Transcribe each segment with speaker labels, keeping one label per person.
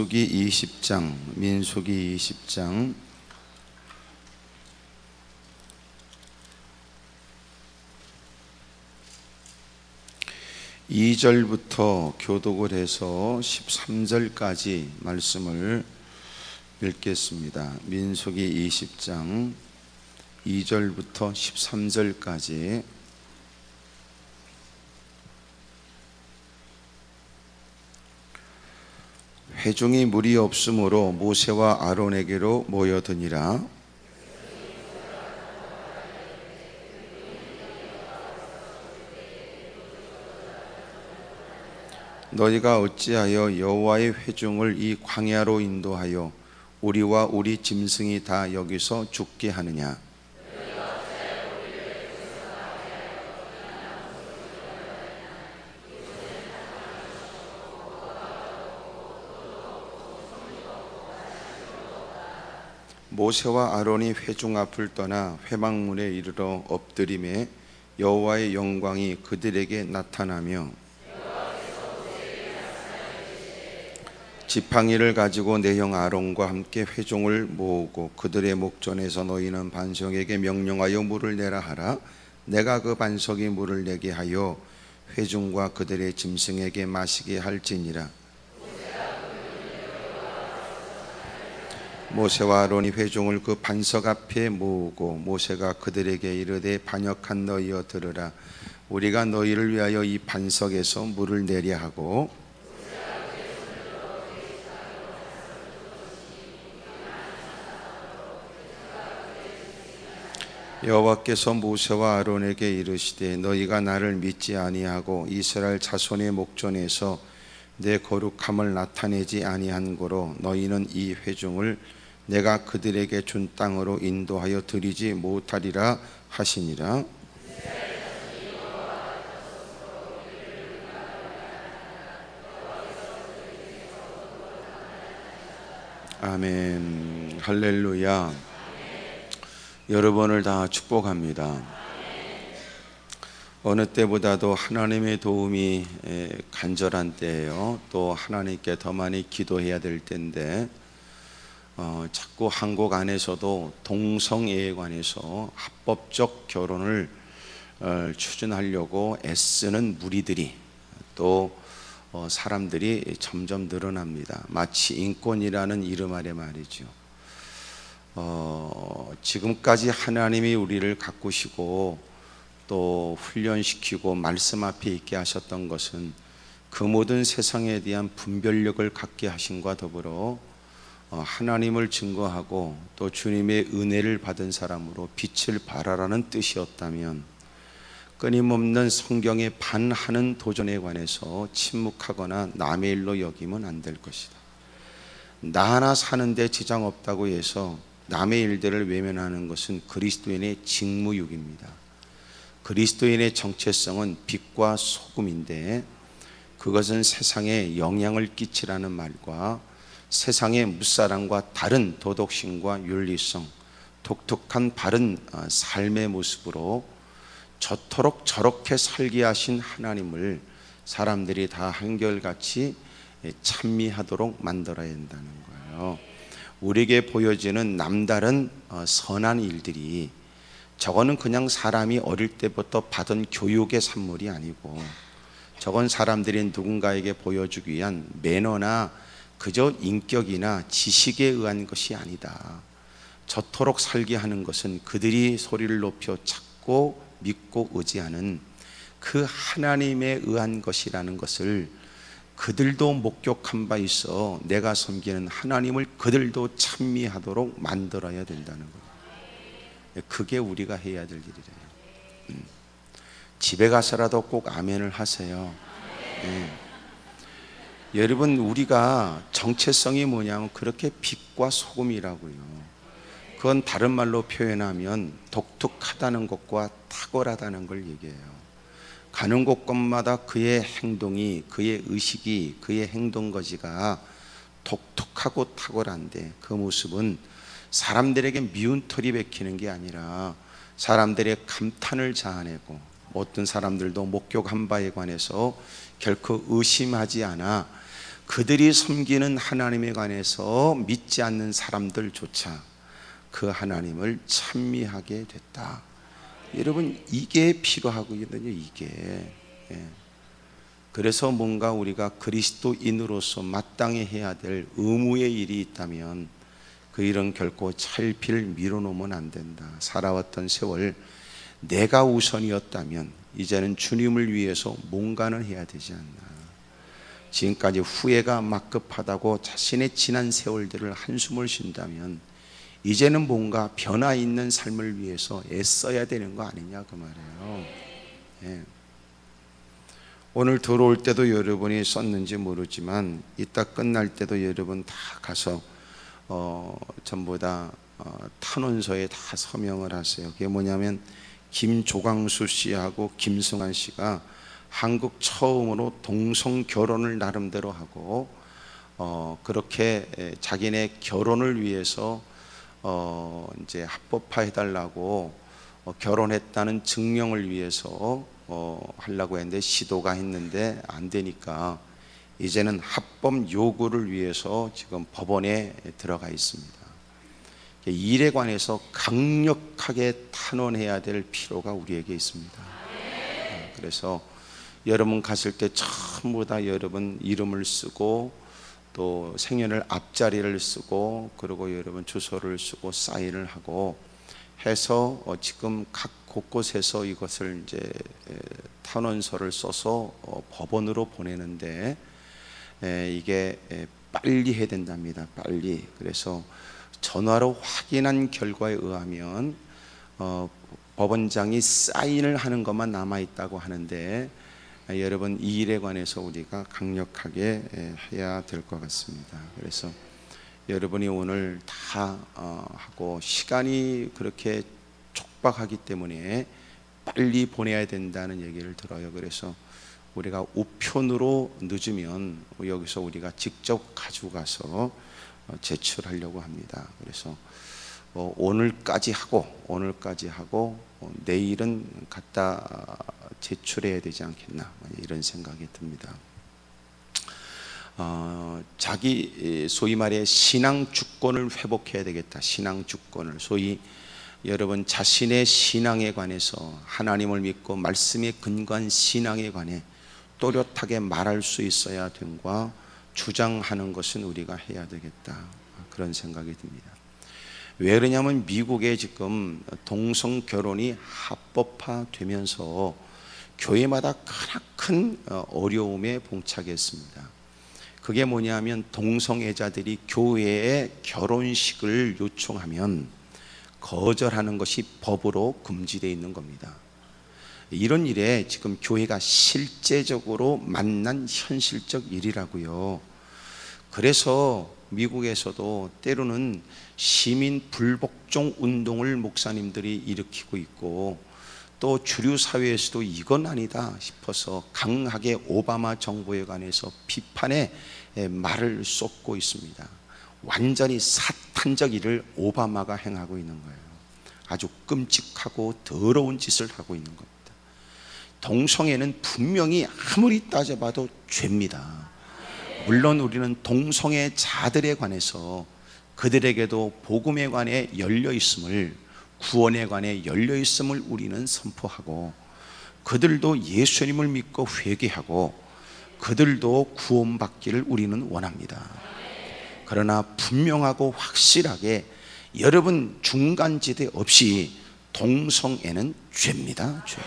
Speaker 1: 민수기 20장, 민수기 20장 2절부터 교독을 해서 13절까지 말씀을 읽겠습니다. 민수기 20장 2절부터 13절까지. 회중이 물이 없으므로 모세와 아론에게로 모여드니라. 너희가 어찌하여 여호와의 회중을 이 광야로 인도하여 우리와 우리 짐승이 다 여기서 죽게 하느냐? 모세와 아론이 회중 앞을 떠나 회막문에 이르러 엎드림에 여호와의 영광이 그들에게 나타나며 지팡이를 가지고 내 형 아론과 함께 회중을 모으고 그들의 목전에서 너희는 반석에게 명령하여 물을 내라 하라. 내가 그 반석이 물을 내게 하여 회중과 그들의 짐승에게 마시게 할지니라. 모세와 아론이 회중을 그 반석 앞에 모으고 모세가 그들에게 이르되 반역한 너희여 들으라. 우리가 너희를 위하여 이 반석에서 물을 내려 하고 여호와께서 모세와 아론에게 이르시되 너희가 나를 믿지 아니하고 이스라엘 자손의 목전에서 내 거룩함을 나타내지 아니한 고로 너희는 이 회중을 내가 그들에게 준 땅으로 인도하여 드리지 못하리라 하시니라. 아멘. 할렐루야. 여러분을 다 축복합니다. 어느 때보다도 하나님의 도움이 간절한 때예요. 또 하나님께 더 많이 기도해야 될 때인데 자꾸 한국 안에서도 동성애에 관해서 합법적 결혼을 추진하려고 애쓰는 무리들이 또 사람들이 점점 늘어납니다. 마치 인권이라는 이름 아래 말이죠. 지금까지 하나님이 우리를 가꾸시고 또 훈련시키고 말씀 앞에 있게 하셨던 것은 그 모든 세상에 대한 분별력을 갖게 하심과 더불어 하나님을 증거하고 또 주님의 은혜를 받은 사람으로 빛을 발하라는 뜻이었다면 끊임없는 성경에 반하는 도전에 관해서 침묵하거나 남의 일로 여기면 안 될 것이다. 나 하나 사는데 지장 없다고 해서 남의 일들을 외면하는 것은 그리스도인의 직무유기입니다. 그리스도인의 정체성은 빛과 소금인데 그것은 세상에 영향을 끼치라는 말과 세상의 무사랑과 다른 도덕심과 윤리성, 독특한 바른 삶의 모습으로 저토록 저렇게 살게 하신 하나님을 사람들이 다 한결같이 찬미하도록 만들어야 한다는 거예요. 우리에게 보여지는 남다른 선한 일들이 저거는 그냥 사람이 어릴 때부터 받은 교육의 산물이 아니고 저건 사람들이 누군가에게 보여주기 위한 매너나 그저 인격이나 지식에 의한 것이 아니다. 저토록 살게 하는 것은 그들이 소리를 높여 찾고 믿고 의지하는 그 하나님에 의한 것이라는 것을 그들도 목격한 바 있어 내가 섬기는 하나님을 그들도 찬미하도록 만들어야 된다는 거예요. 그게 우리가 해야 될 일이래요. 집에 가서라도 꼭 아멘을 하세요. 여러분, 우리가 정체성이 뭐냐면 그렇게 빛과 소금이라고요. 그건 다른 말로 표현하면 독특하다는 것과 탁월하다는 걸 얘기해요. 가는 곳곳마다 그의 행동이, 그의 의식이, 그의 행동거지가 독특하고 탁월한데 그 모습은 사람들에게 미운 털이 박히는 게 아니라 사람들의 감탄을 자아내고 어떤 사람들도 목격한 바에 관해서 결코 의심하지 않아 그들이 섬기는 하나님에 관해서 믿지 않는 사람들조차 그 하나님을 찬미하게 됐다. 여러분, 이게 필요하거든요. 이게. 그래서 뭔가 우리가 그리스도인으로서 마땅히 해야 될 의무의 일이 있다면 그 일은 결코 차일피일 미뤄놓으면 안 된다. 살아왔던 세월 내가 우선이었다면 이제는 주님을 위해서 뭔가는 해야 되지 않나. 지금까지 후회가 막급하다고 자신의 지난 세월들을 한숨을 쉰다면 이제는 뭔가 변화 있는 삶을 위해서 애써야 되는 거 아니냐 그 말이에요. 예. 오늘 들어올 때도 여러분이 썼는지 모르지만 이따 끝날 때도 여러분 다 가서 전부 다 탄원서에 다 서명을 하세요. 그게 뭐냐면 김조광수 씨하고 김승환 씨가 한국 처음으로 동성 결혼을 나름대로 하고 그렇게 자기네 결혼을 위해서 이제 합법화해 달라고 결혼했다는 증명을 위해서 하려고 했는데 시도가 했는데 안 되니까 이제는 합법 요구를 위해서 지금 법원에 들어가 있습니다. 이 일에 관해서 강력하게 탄원해야 될 필요가 우리에게 있습니다. 그래서 여러분 갔을 때 전부 다 여러분 이름을 쓰고 또 생년월 앞자리를 쓰고 그리고 여러분 주소를 쓰고 사인을 하고 해서 지금 각 곳곳에서 이것을 이제 탄원서를 써서 법원으로 보내는데 이게 빨리 해야 된답니다. 빨리. 그래서 전화로 확인한 결과에 의하면 법원장이 사인을 하는 것만 남아 있다고 하는데 여러분 이 일에 관해서 우리가 강력하게 해야 될 것 같습니다. 그래서 여러분이 오늘 다 하고 시간이 그렇게 촉박하기 때문에 빨리 보내야 된다는 얘기를 들어요. 그래서 우리가 우편으로 늦으면 여기서 우리가 직접 가지고 가서 제출하려고 합니다. 그래서 오늘까지 하고 내일은 갖다 제출해야 되지 않겠나 이런 생각이 듭니다. 자기 소위 말해 신앙 주권을 회복해야 되겠다. 신앙 주권을 소위 여러분 자신의 신앙에 관해서 하나님을 믿고 말씀에 근거한 신앙에 관해 또렷하게 말할 수 있어야 된과 주장하는 것은 우리가 해야 되겠다 그런 생각이 듭니다. 왜 그러냐면 미국에 지금 동성 결혼이 합법화되면서 교회마다 큰 어려움에 봉착했습니다. 그게 뭐냐면 동성애자들이 교회에 결혼식을 요청하면 거절하는 것이 법으로 금지되어 있는 겁니다. 이런 일에 지금 교회가 실제적으로 만난 현실적 일이라고요. 그래서 미국에서도 때로는 시민 불복종 운동을 목사님들이 일으키고 있고 또 주류 사회에서도 이건 아니다 싶어서 강하게 오바마 정부에 관해서 비판의 말을 쏟고 있습니다. 완전히 사탄적 일을 오바마가 행하고 있는 거예요. 아주 끔찍하고 더러운 짓을 하고 있는 겁니다. 동성애는 분명히 아무리 따져봐도 죄입니다. 물론 우리는 동성애자들에 관해서 그들에게도 복음에 관해 열려있음을 구원에 관해 열려있음을 우리는 선포하고 그들도 예수님을 믿고 회개하고 그들도 구원받기를 우리는 원합니다. 그러나 분명하고 확실하게 여러분 중간지대 없이 동성애는 죄입니다. 죄.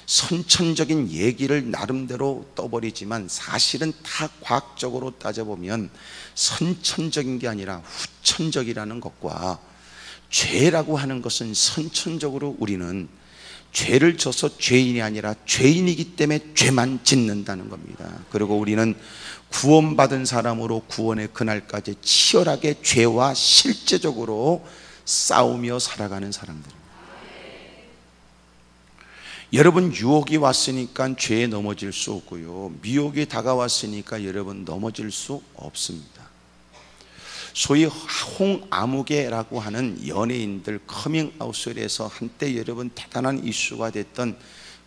Speaker 1: 선천적인 얘기를 나름대로 떠버리지만 사실은 다 과학적으로 따져보면 선천적인 게 아니라 후천적이라는 것과 죄라고 하는 것은 선천적으로 우리는 죄를 져서 죄인이 아니라 죄인이기 때문에 죄만 짓는다는 겁니다. 그리고 우리는 구원받은 사람으로 구원의 그날까지 치열하게 죄와 실제적으로 싸우며 살아가는 사람들. 여러분 유혹이 왔으니까 죄에 넘어질 수 없고요, 미혹이 다가왔으니까 여러분 넘어질 수 없습니다. 소위 홍아무개라고 하는 연예인들 커밍아웃을 해서 한때 여러분 대단한 이슈가 됐던,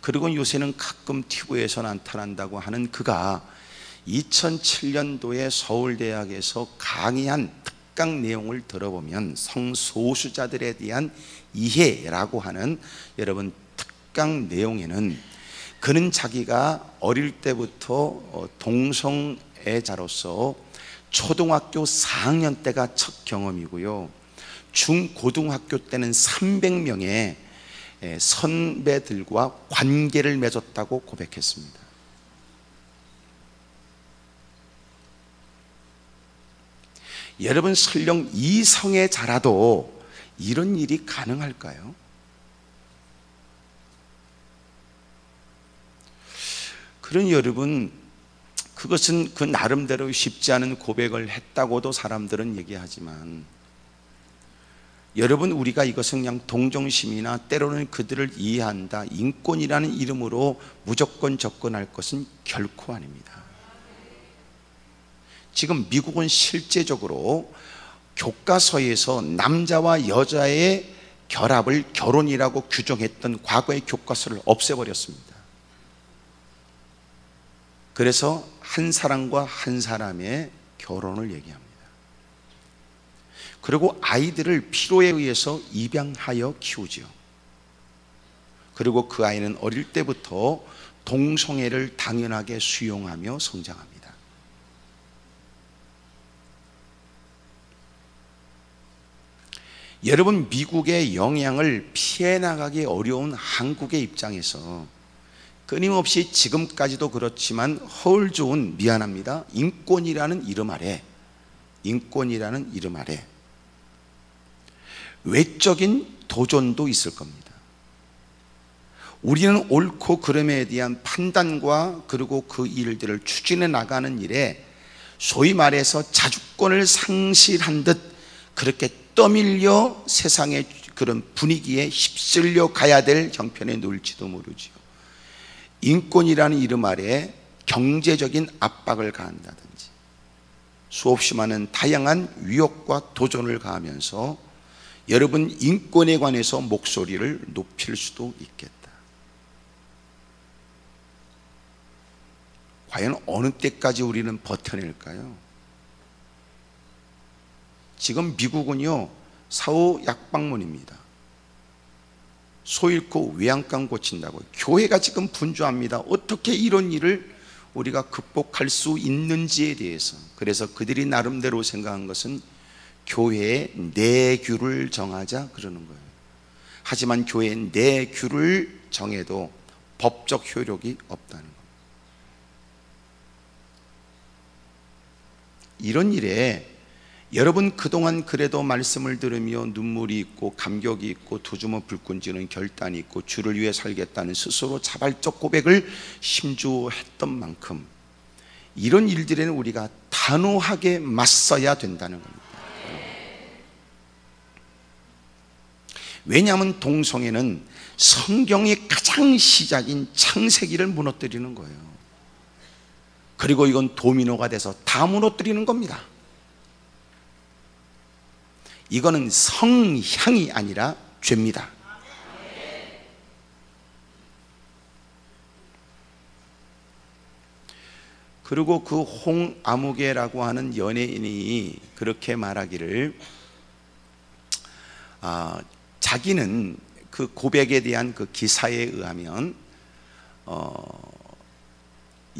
Speaker 1: 그리고 요새는 가끔 TV에서 나타난다고 하는 그가 2007년도에 서울대학에서 강의한 특강 내용을 들어보면 성소수자들에 대한 이해라고 하는 여러분 특강 내용에는 그는 자기가 어릴 때부터 동성애자로서 초등학교 4학년 때가 첫 경험이고요, 중고등학교 때는 300명의 선배들과 관계를 맺었다고 고백했습니다. 여러분, 설령 이성애자라도 이런 일이 가능할까요? 그러니 여러분, 그것은 그 나름대로 쉽지 않은 고백을 했다고도 사람들은 얘기하지만, 여러분, 우리가 이것은 그냥 동정심이나 때로는 그들을 이해한다, 인권이라는 이름으로 무조건 접근할 것은 결코 아닙니다. 지금 미국은 실제적으로 교과서에서 남자와 여자의 결합을 결혼이라고 규정했던 과거의 교과서를 없애버렸습니다. 그래서 한 사람과 한 사람의 결혼을 얘기합니다. 그리고 아이들을 필요에 의해서 입양하여 키우죠. 그리고 그 아이는 어릴 때부터 동성애를 당연하게 수용하며 성장합니다. 여러분, 미국의 영향을 피해 나가기 어려운 한국의 입장에서 끊임없이 지금까지도 그렇지만 허울 좋은, 미안합니다, 인권이라는 이름 아래 외적인 도전도 있을 겁니다. 우리는 옳고 그름에 대한 판단과 그리고 그 일들을 추진해 나가는 일에 소위 말해서 자주권을 상실한 듯 그렇게 떠밀려 세상의 그런 분위기에 휩쓸려 가야 될 형편에 놓일지도 모르지요. 인권이라는 이름 아래 경제적인 압박을 가한다든지 수없이 많은 다양한 위협과 도전을 가하면서 여러분, 인권에 관해서 목소리를 높일 수도 있겠다. 과연 어느 때까지 우리는 버텨낼까요? 지금 미국은요, 사후 약방문입니다. 소 잃고 외양간 고친다고. 교회가 지금 분주합니다. 어떻게 이런 일을 우리가 극복할 수 있는지에 대해서. 그래서 그들이 나름대로 생각한 것은 교회의 내규를 정하자 그러는 거예요. 하지만 교회의 내규를 정해도 법적 효력이 없다는 겁니다. 이런 일에 여러분, 그동안 그래도 말씀을 들으며 눈물이 있고 감격이 있고 두 주먹 불끈 쥐는 결단이 있고 주를 위해 살겠다는 스스로 자발적 고백을 심주했던 만큼 이런 일들에는 우리가 단호하게 맞서야 된다는 겁니다. 왜냐하면 동성애는 성경의 가장 시작인 창세기를 무너뜨리는 거예요. 그리고 이건 도미노가 돼서 다 무너뜨리는 겁니다. 이거는 성향이 아니라 죄입니다. 그리고 그 홍아무개라고 하는 연예인이 그렇게 말하기를, 자기는 그 고백에 대한 그 기사에 의하면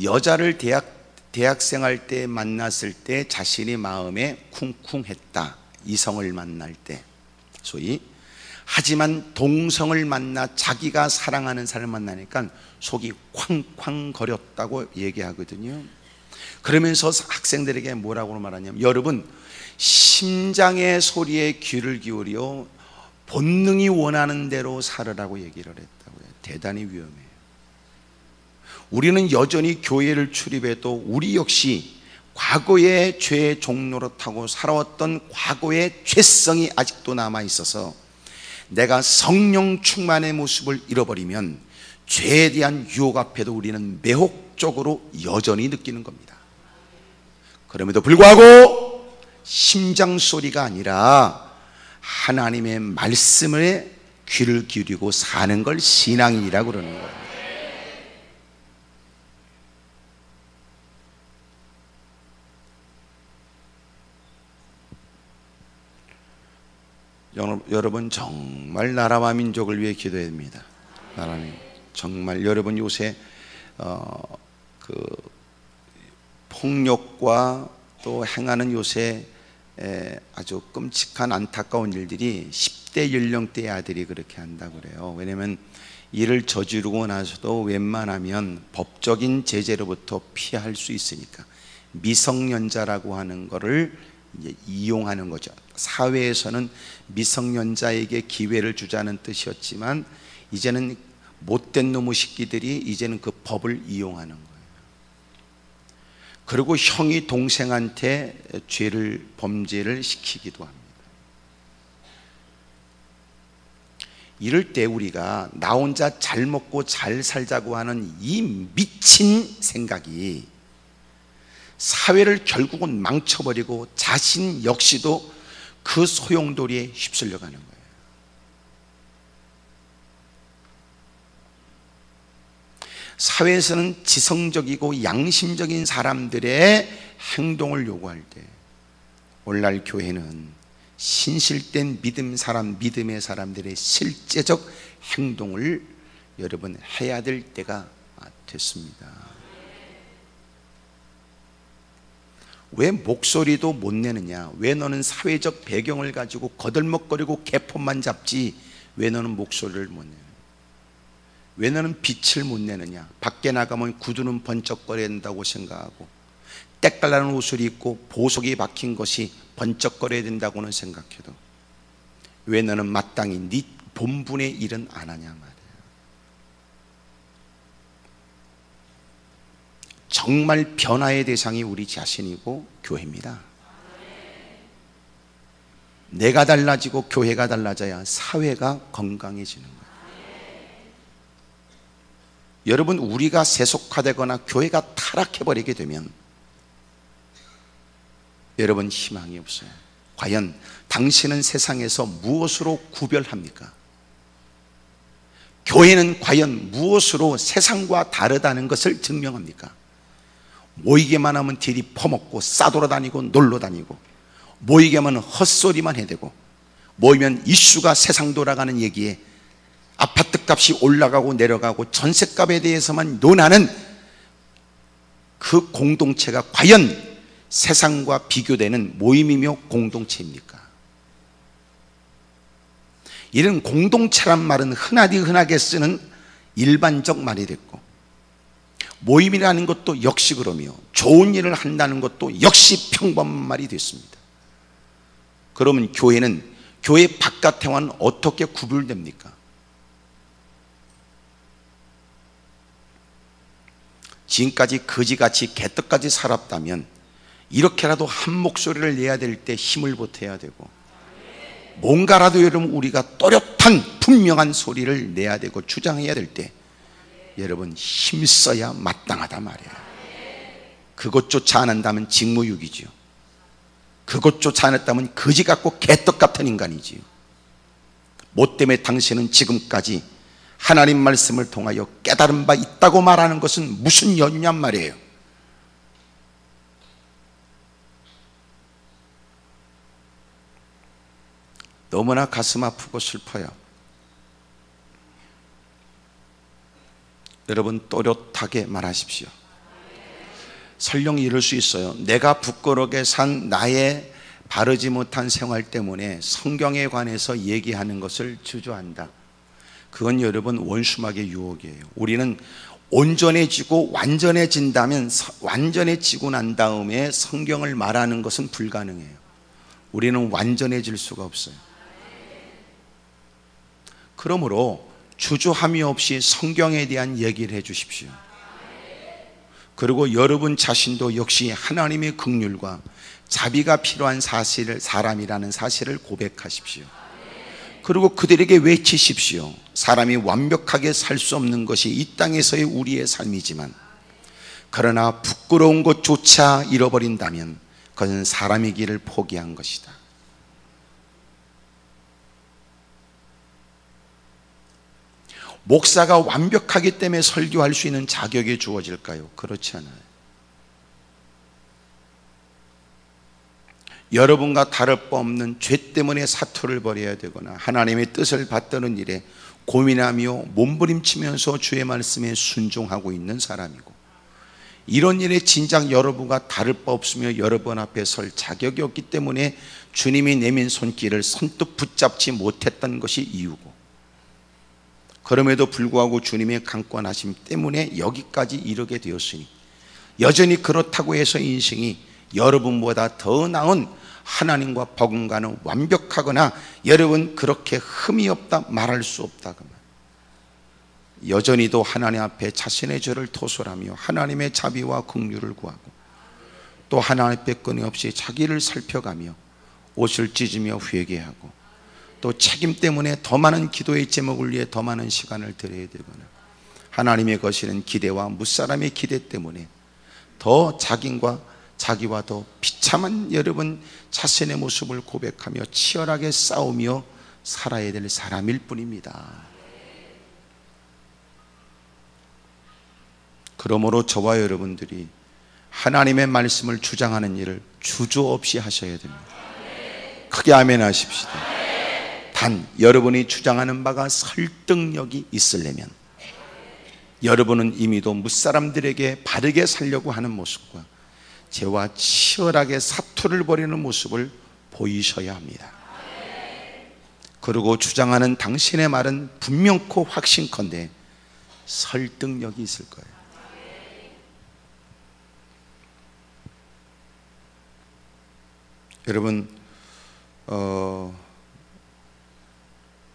Speaker 1: 여자를 대학생활 때 만났을 때 자신이 마음에 쿵쿵했다. 이성을 만날 때 소위. 하지만 동성을 만나 자기가 사랑하는 사람을 만나니까 속이 쾅쾅 거렸다고 얘기하거든요. 그러면서 학생들에게 뭐라고 말하냐면, 여러분, 심장의 소리에 귀를 기울여 본능이 원하는 대로 살으라고 얘기를 했다고요. 대단히 위험해요. 우리는 여전히 교회를 출입해도 우리 역시 과거의 죄의 종로로 타고 살아왔던 과거의 죄성이 아직도 남아있어서 내가 성령 충만의 모습을 잃어버리면 죄에 대한 유혹 앞에도 우리는 매혹적으로 여전히 느끼는 겁니다. 그럼에도 불구하고 심장 소리가 아니라 하나님의 말씀에 귀를 기울이고 사는 걸 신앙이라고 그러는 거예요. 여러분 정말 나라와 민족을 위해 기도해야 됩니다. 정말 여러분 요새 그 폭력과 또 행하는 요새 아주 끔찍한 안타까운 일들이 10대 연령대의 아들이 그렇게 한다고 그래요. 왜냐하면 이를 저지르고 나서도 웬만하면 법적인 제재로부터 피할 수 있으니까 미성년자라고 하는 거를 이제 이용하는 거죠. 사회에서는 미성년자에게 기회를 주자는 뜻이었지만 이제는 못된 놈의 새끼들이 이제는 그 법을 이용하는 거예요. 그리고 형이 동생한테 범죄를 시키기도 합니다. 이럴 때 우리가 나 혼자 잘 먹고 잘 살자고 하는 이 미친 생각이 사회를 결국은 망쳐버리고 자신 역시도 그 소용돌이에 휩쓸려 가는 거예요. 사회에서는 지성적이고 양심적인 사람들의 행동을 요구할 때 오늘날 교회는 신실된 믿음의 사람들의 실제적 행동을 여러분 해야 될 때가 됐습니다. 왜 목소리도 못 내느냐? 왜 너는 사회적 배경을 가지고 거들먹거리고 개폰만 잡지 왜 너는 목소리를 못 내느냐? 왜 너는 빛을 못 내느냐? 밖에 나가면 구두는 번쩍거려야 된다고 생각하고 때깔나는 옷을 입고 보석이 박힌 것이 번쩍거려야 된다고는 생각해도 왜 너는 마땅히 네 본분의 일은 안 하냐 말이야. 정말 변화의 대상이 우리 자신이고 교회입니다. 내가 달라지고 교회가 달라져야 사회가 건강해지는 거예요. 여러분 우리가 세속화되거나 교회가 타락해버리게 되면 여러분 희망이 없어요. 과연 당신은 세상에서 무엇으로 구별합니까? 교회는 과연 무엇으로 세상과 다르다는 것을 증명합니까? 모이게만 하면 딜이 퍼먹고 싸돌아다니고 놀러다니고 모이게만 하면 헛소리만 해대고 모이면 이슈가 세상 돌아가는 얘기에 아파트 값이 올라가고 내려가고 전셋값에 대해서만 논하는 그 공동체가 과연 세상과 비교되는 모임이며 공동체입니까? 이런 공동체란 말은 흔하게 쓰는 일반적 말이 됐고 모임이라는 것도 역시 그러며 좋은 일을 한다는 것도 역시 평범한 말이 됐습니다. 그러면 교회 바깥에와는 어떻게 구별됩니까? 지금까지 거지같이 개떡같이 살았다면 이렇게라도 한 목소리를 내야 될 때 힘을 보태야 되고 뭔가라도 여러분 우리가 또렷한 분명한 소리를 내야 되고 주장해야 될 때 여러분 힘써야 마땅하다 말이에요. 그것조차 안 한다면 직무유기지요. 그것조차 안 했다면 거지 같고 개떡 같은 인간이지요. 뭐 때문에 당신은 지금까지 하나님 말씀을 통하여 깨달은 바 있다고 말하는 것은 무슨 연유냔 말이에요. 너무나 가슴 아프고 슬퍼요. 여러분 또렷하게 말하십시오. 설령 이럴 수 있어요. 내가 부끄럽게 산 나의 바르지 못한 생활 때문에 성경에 관해서 얘기하는 것을 주저한다. 그건 여러분 원수막의 유혹이에요. 우리는 온전해지고 완전해진다면 완전해지고 난 다음에 성경을 말하는 것은 불가능해요. 우리는 완전해질 수가 없어요. 그러므로 주저함이 없이 성경에 대한 얘기를 해 주십시오. 그리고 여러분 자신도 역시 하나님의 긍휼과 자비가 필요한 사람이라는 사실을 고백하십시오. 그리고 그들에게 외치십시오. 사람이 완벽하게 살 수 없는 것이 이 땅에서의 우리의 삶이지만 그러나 부끄러운 것조차 잃어버린다면 그것은 사람의 길을 포기한 것이다. 목사가 완벽하기 때문에 설교할 수 있는 자격이 주어질까요? 그렇지 않아요. 여러분과 다를 바 없는 죄 때문에 사투를 벌여야 되거나 하나님의 뜻을 받드는 일에 고민하며 몸부림치면서 주의 말씀에 순종하고 있는 사람이고, 이런 일에 진작 여러분과 다를 바 없으며 여러분 앞에 설 자격이 없기 때문에 주님이 내민 손길을 선뜻 붙잡지 못했던 것이 이유고, 그럼에도 불구하고 주님의 강권하심 때문에 여기까지 이르게 되었으니, 여전히 그렇다고 해서 인생이 여러분보다 더 나은 하나님과 버금가는 완벽하거나 여러분 그렇게 흠이 없다 말할 수 없다 그 말. 여전히도 하나님 앞에 자신의 죄를 토설하며 하나님의 자비와 긍휼을 구하고, 또 하나님 앞에 끊임없이 자기를 살펴가며 옷을 찢으며 회개하고, 또 책임 때문에 더 많은 기도의 제목을 위해 더 많은 시간을 들여야 되거나, 하나님의 거시는 기대와 무사람의 기대 때문에 더 자기와 더 비참한 여러분 자신의 모습을 고백하며 치열하게 싸우며 살아야 될 사람일 뿐입니다. 그러므로 저와 여러분들이 하나님의 말씀을 주장하는 일을 주저없이 하셔야 됩니다. 크게 아멘 하십시다. 단 여러분이 주장하는 바가 설득력이 있으려면 여러분은 이미도 무사람들에게 바르게 살려고 하는 모습과 죄와 치열하게 사투를 벌이는 모습을 보이셔야 합니다. 그리고 주장하는 당신의 말은 분명코 확신컨대 설득력이 있을 거예요. 여러분,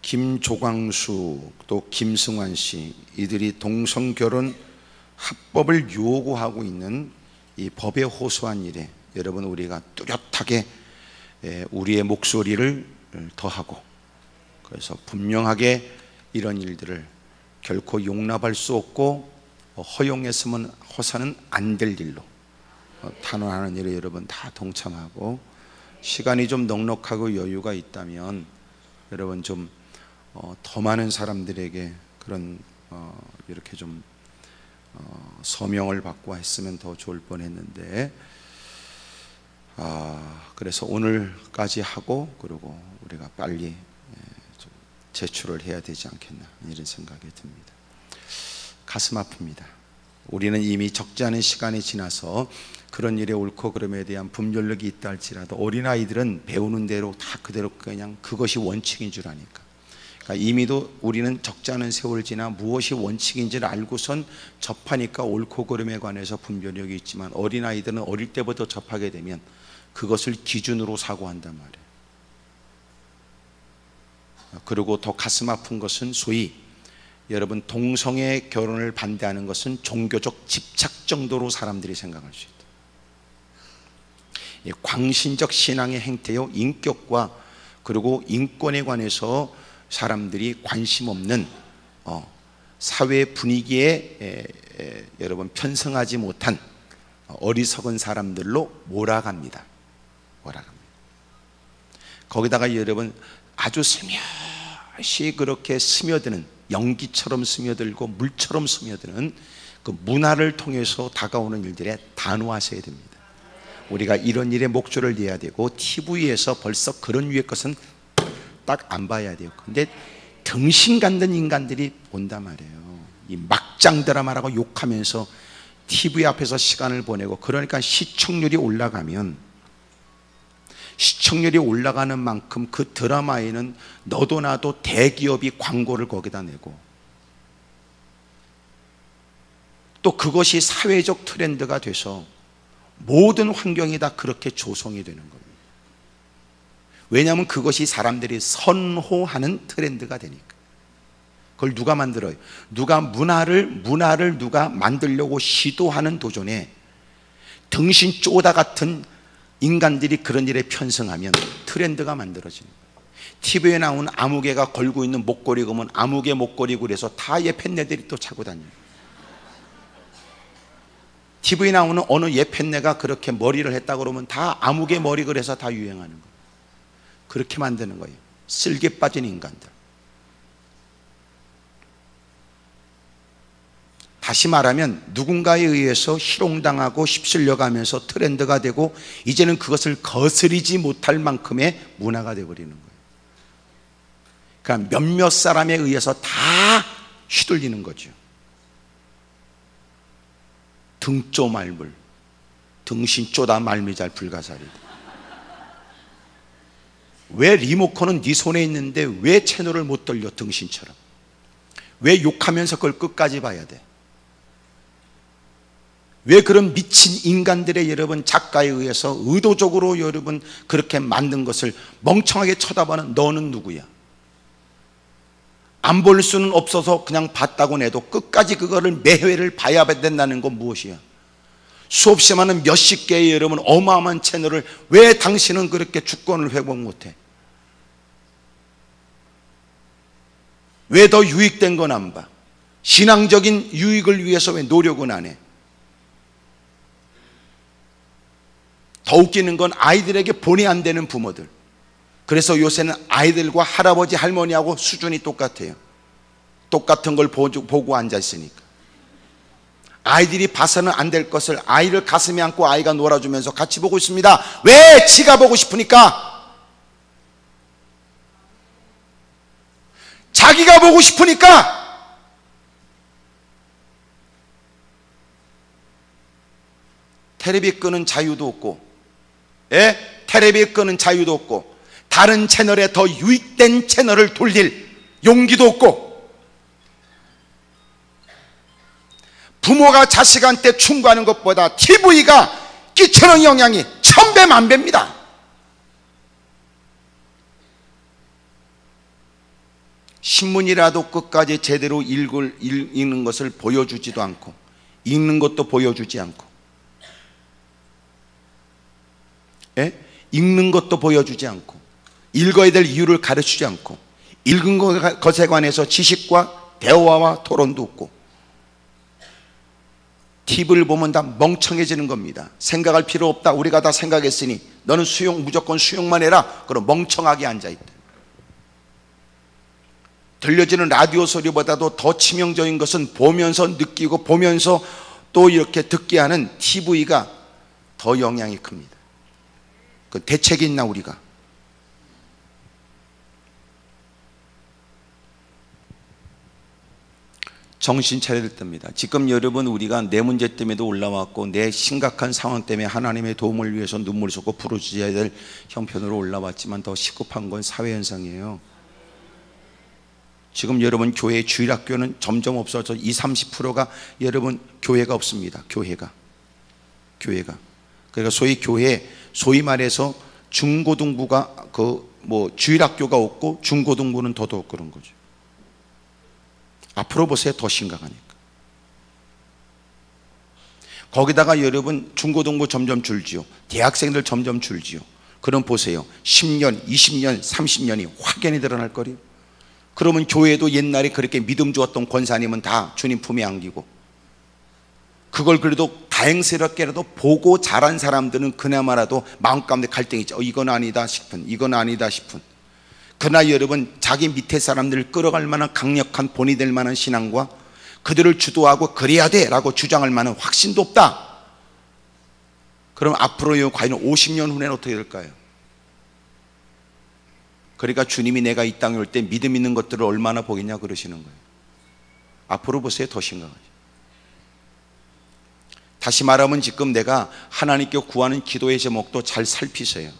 Speaker 1: 김조광수 또 김승환 씨, 이들이 동성결혼 합법을 요구하고 있는 이 법에 호소한 일에 여러분 우리가 뚜렷하게 우리의 목소리를 더하고, 그래서 분명하게 이런 일들을 결코 용납할 수 없고 허용했으면 허사는 안 될 일로 탄원하는 일에 여러분 다 동참하고, 시간이 좀 넉넉하고 여유가 있다면 여러분 좀 더 많은 사람들에게 그런 이렇게 좀 서명을 받고 했으면 더 좋을 뻔했는데, 그래서 오늘까지 하고 그리고 우리가 빨리 좀 제출을 해야 되지 않겠나 이런 생각이 듭니다. 가슴 아픕니다. 우리는 이미 적지 않은 시간이 지나서 그런 일에 옳고 그름에 대한 분별력이 있다 할지라도 어린아이들은 배우는 대로 다 그대로 그냥 그것이 원칙인 줄 아니까, 그러니까 이미도 우리는 적지 않은 세월 지나 무엇이 원칙인지를 알고선 접하니까 옳고 그름에 관해서 분별력이 있지만, 어린아이들은 어릴 때부터 접하게 되면 그것을 기준으로 사고한단 말이에요. 그리고 더 가슴 아픈 것은 소위 여러분 동성애 결혼을 반대하는 것은 종교적 집착 정도로 사람들이 생각할 수 있다. 광신적 신앙의 행태요, 인격과 그리고 인권에 관해서 사람들이 관심 없는 사회 분위기에 여러분 편성하지 못한 어리석은 사람들로 몰아갑니다. 거기다가 여러분 아주 스며시 그렇게 스며드는, 연기처럼 스며들고 물처럼 스며드는 그 문화를 통해서 다가오는 일들에 단호하셔야 됩니다. 우리가 이런 일에 목줄을 내야 되고, TV에서 벌써 그런 유의 것은 딱 안 봐야 돼요. 근데 등신 갖는 인간들이 본단 말이에요. 이 막장 드라마라고 욕하면서 TV 앞에서 시간을 보내고, 그러니까 시청률이 올라가면, 시청률이 올라가는 만큼 그 드라마에는 너도 나도 대기업이 광고를 거기다 내고, 또 그것이 사회적 트렌드가 돼서 모든 환경이 다 그렇게 조성이 되는 겁니다. 왜냐하면 그것이 사람들이 선호하는 트렌드가 되니까. 그걸 누가 만들어요? 누가 문화를 누가 만들려고 시도하는 도전에 등신 쪼다 같은 인간들이 그런 일에 편성하면 트렌드가 만들어지는 거예요. TV에 나오는 아무개가 걸고 있는 목걸이 그러면 아무개 목걸이고 그래서 다 예팬네들이 또 차고 다녀요. TV에 나오는 어느 예팬네가 그렇게 머리를 했다 그러면 다 아무개 머리 그래서 다 유행하는 거예요. 그렇게 만드는 거예요. 쓸개 빠진 인간들. 다시 말하면 누군가에 의해서 희롱당하고 휩쓸려가면서 트렌드가 되고 이제는 그것을 거스리지 못할 만큼의 문화가 되어버리는 거예요. 그러니까 몇몇 사람에 의해서 다 휘둘리는 거죠. 등쪼 말물, 등신 쪼다 말미잘 불가사리다. 왜 리모컨은 네 손에 있는데 왜 채널을 못 돌려? 등신처럼. 왜 욕하면서 그걸 끝까지 봐야 돼? 왜 그런 미친 인간들의 여러분 작가에 의해서 의도적으로 여러분 그렇게 만든 것을 멍청하게 쳐다보는 너는 누구야? 안 볼 수는 없어서 그냥 봤다고 해도 끝까지 그거를 매회를 봐야 된다는 건 무엇이야? 수없이 많은 몇십 개의 여러분 어마어마한 채널을 왜 당신은 그렇게 주권을 회복 못해? 왜 더 유익된 건 안 봐? 신앙적인 유익을 위해서 왜 노력은 안 해? 더 웃기는 건 아이들에게 본의 안 되는 부모들. 그래서 요새는 아이들과 할아버지 할머니하고 수준이 똑같아요. 똑같은 걸 보고 앉아있으니까. 아이들이 봐서는 안 될 것을 아이를 가슴에 안고 아이가 놀아주면서 같이 보고 있습니다. 왜? 지가 보고 싶으니까. 자기가 보고 싶으니까. 텔레비 끄는 자유도 없고, 텔레비 끄는 자유도 없고, 다른 채널에 더 유익된 채널을 돌릴 용기도 없고, 부모가 자식한테 충고하는 것보다 TV가 끼치는 영향이 1000배 만배입니다. 신문이라도 끝까지 제대로 읽는 것을 보여주지도 않고, 읽는 것도 보여주지 않고, 읽는 것도 보여주지 않고, 읽어야 될 이유를 가르치지 않고, 읽은 것에 관해서 지식과 대화와 토론도 없고, TV를 보면 다 멍청해지는 겁니다. 생각할 필요 없다. 우리가 다 생각했으니 너는 무조건 수용만 해라. 그럼 멍청하게 앉아있다. 들려지는 라디오 소리보다도 더 치명적인 것은 보면서 느끼고 보면서 또 이렇게 듣게 하는 TV가 더 영향이 큽니다. 그 대책이 있나 우리가? 정신 차려야 될 때입니다. 지금 여러분 우리가 내 문제 때문에도 올라왔고 내 심각한 상황 때문에 하나님의 도움을 위해서 눈물을 쏟고 부르짖어야 될 형편으로 올라왔지만 더 시급한 건 사회현상이에요. 지금 여러분 교회 주일학교는 점점 없어져 20-30%가 여러분 교회가 없습니다. 교회가 그러니까 소위 말해서 중고등부가 주일학교가 없고 중고등부는 더더욱 그런 거죠. 앞으로 보세요. 더 심각하니까. 거기다가 여러분 중고등부 점점 줄지요. 대학생들 점점 줄지요. 그럼 보세요. 10년, 20년, 30년이 확연히 드러날 거리요. 그러면 교회도 옛날에 그렇게 믿음 주었던 권사님은 다 주님 품에 안기고, 그걸 그래도 다행스럽게라도 보고 자란 사람들은 그나마라도 마음 가운데 갈등이 있죠. 이건 아니다 싶은, 이건 아니다 싶은. 그러나 여러분 자기 밑에 사람들을 끌어갈 만한 강력한 본이 될 만한 신앙과 그들을 주도하고 그래야 돼 라고 주장할 만한 확신도 없다. 그럼 앞으로 과연 50년 후에는 어떻게 될까요? 그러니까 주님이 내가 이 땅에 올 때 믿음 있는 것들을 얼마나 보겠냐 그러시는 거예요. 앞으로 보세요. 더 심각하죠. 다시 말하면 지금 내가 하나님께 구하는 기도의 제목도 잘 살피세요.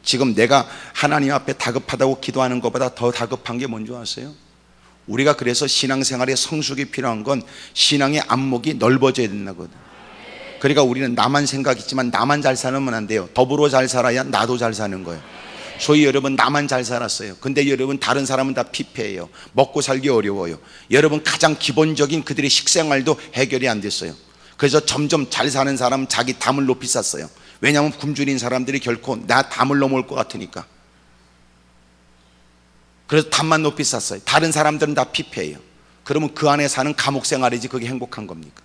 Speaker 1: 지금 내가 하나님 앞에 다급하다고 기도하는 것보다 더 다급한 게 뭔지 아세요? 우리가 그래서 신앙생활에 성숙이 필요한 건 신앙의 안목이 넓어져야 된다거든. 그러니까 우리는 나만 생각했지만 나만 잘 살면 안 돼요. 더불어 잘 살아야 나도 잘 사는 거예요. 소위 여러분 나만 잘 살았어요. 근데 여러분 다른 사람은 다 피폐해요. 먹고 살기 어려워요. 여러분 가장 기본적인 그들의 식생활도 해결이 안 됐어요. 그래서 점점 잘 사는 사람은 자기 담을 높이 쌌어요. 왜냐하면 굶주린 사람들이 결코 나 담을 넘어올 것 같으니까. 그래서 담만 높이 쌌어요. 다른 사람들은 다 피폐해요. 그러면 그 안에 사는 감옥 생활이지 그게 행복한 겁니까?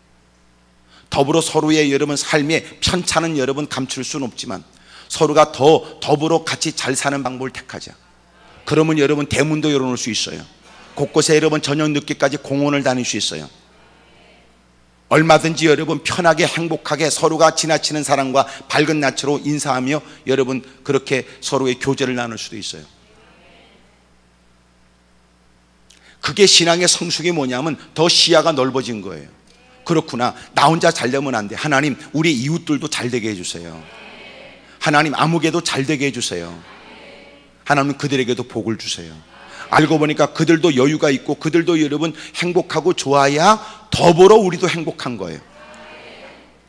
Speaker 1: 더불어 서로의 여러분 삶의 편차는 여러분 감출 수는 없지만 서로가 더 더불어 같이 잘 사는 방법을 택하자. 그러면 여러분 대문도 열어놓을 수 있어요. 곳곳에 여러분 저녁 늦게까지 공원을 다닐 수 있어요. 얼마든지 여러분 편하게 행복하게 서로가 지나치는 사랑과 밝은 낯으로 인사하며 여러분 그렇게 서로의 교제를 나눌 수도 있어요. 그게 신앙의 성숙이 뭐냐면 더 시야가 넓어진 거예요. 그렇구나, 나 혼자 잘 되면 안 돼. 하나님, 우리 이웃들도 잘 되게 해주세요. 하나님, 아무개도 잘 되게 해주세요. 하나님, 그들에게도 복을 주세요. 알고 보니까 그들도 여유가 있고 그들도 여러분 행복하고 좋아야 더불어 우리도 행복한 거예요.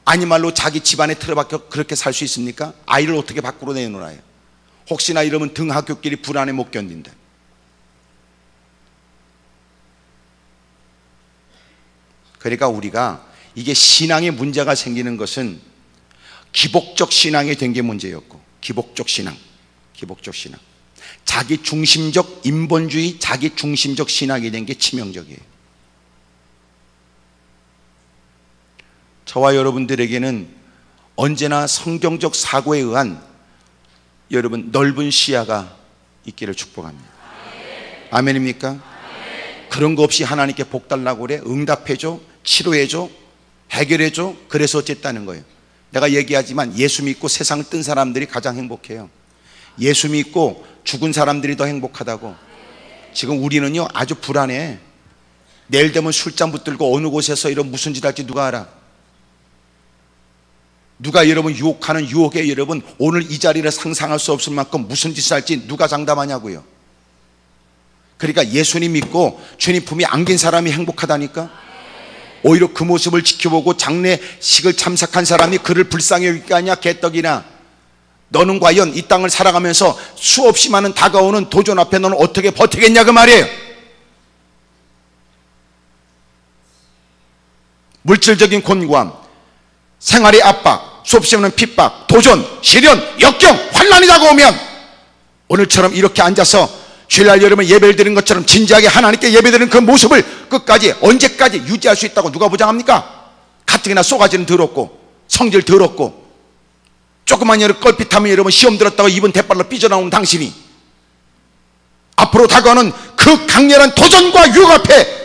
Speaker 1: 아니 말로 자기 집안에 틀어박혀 그렇게 살 수 있습니까? 아이를 어떻게 밖으로 내놓아요? 혹시나 이러면 등하굣길이 불안해 못 견딘다. 그러니까 우리가 이게 신앙에 문제가 생기는 것은 기복적 신앙이 된 게 문제였고, 기복적 신앙, 자기 중심적 인본주의, 자기 중심적 신학이 된 게 치명적이에요. 저와 여러분들에게는 언제나 성경적 사고에 의한 여러분 넓은 시야가 있기를 축복합니다. 아멘입니까? 그런 거 없이 하나님께 복 달라고 그래? 응답해줘? 치료해줘? 해결해줘? 그래서 어쨌다는 거예요. 내가 얘기하지만 예수 믿고 세상을 뜬 사람들이 가장 행복해요. 예수 믿고 죽은 사람들이 더 행복하다고. 지금 우리는요 아주 불안해. 내일 되면 술잔 붙들고 어느 곳에서 이런 무슨 짓 할지 누가 알아? 누가 여러분 유혹하는 유혹에 여러분 오늘 이 자리를 상상할 수 없을 만큼 무슨 짓을 할지 누가 장담하냐고요. 그러니까 예수님 믿고 주님 품에 안긴 사람이 행복하다니까. 오히려 그 모습을 지켜보고 장례식을 참석한 사람이 그를 불쌍히 여길 거 아니야. 개떡이나 너는 과연 이 땅을 살아가면서 수없이 많은 다가오는 도전 앞에 너는 어떻게 버티겠냐 그 말이에요. 물질적인 곤고함, 생활의 압박, 수없이 많은 핍박, 도전, 시련, 역경, 환난이 다가오면 오늘처럼 이렇게 앉아서 주일날 여러분 예배를 드리는 것처럼 진지하게 하나님께 예배드리는 그 모습을 끝까지 언제까지 유지할 수 있다고 누가 보장합니까? 가뜩이나 쏘가지는 더럽고 성질 더럽고 조그만 여러 껄핏하면 여러분 시험 들었다고 입은 대발로 삐져나오는 당신이 앞으로 다가오는 그 강렬한 도전과 유혹 앞에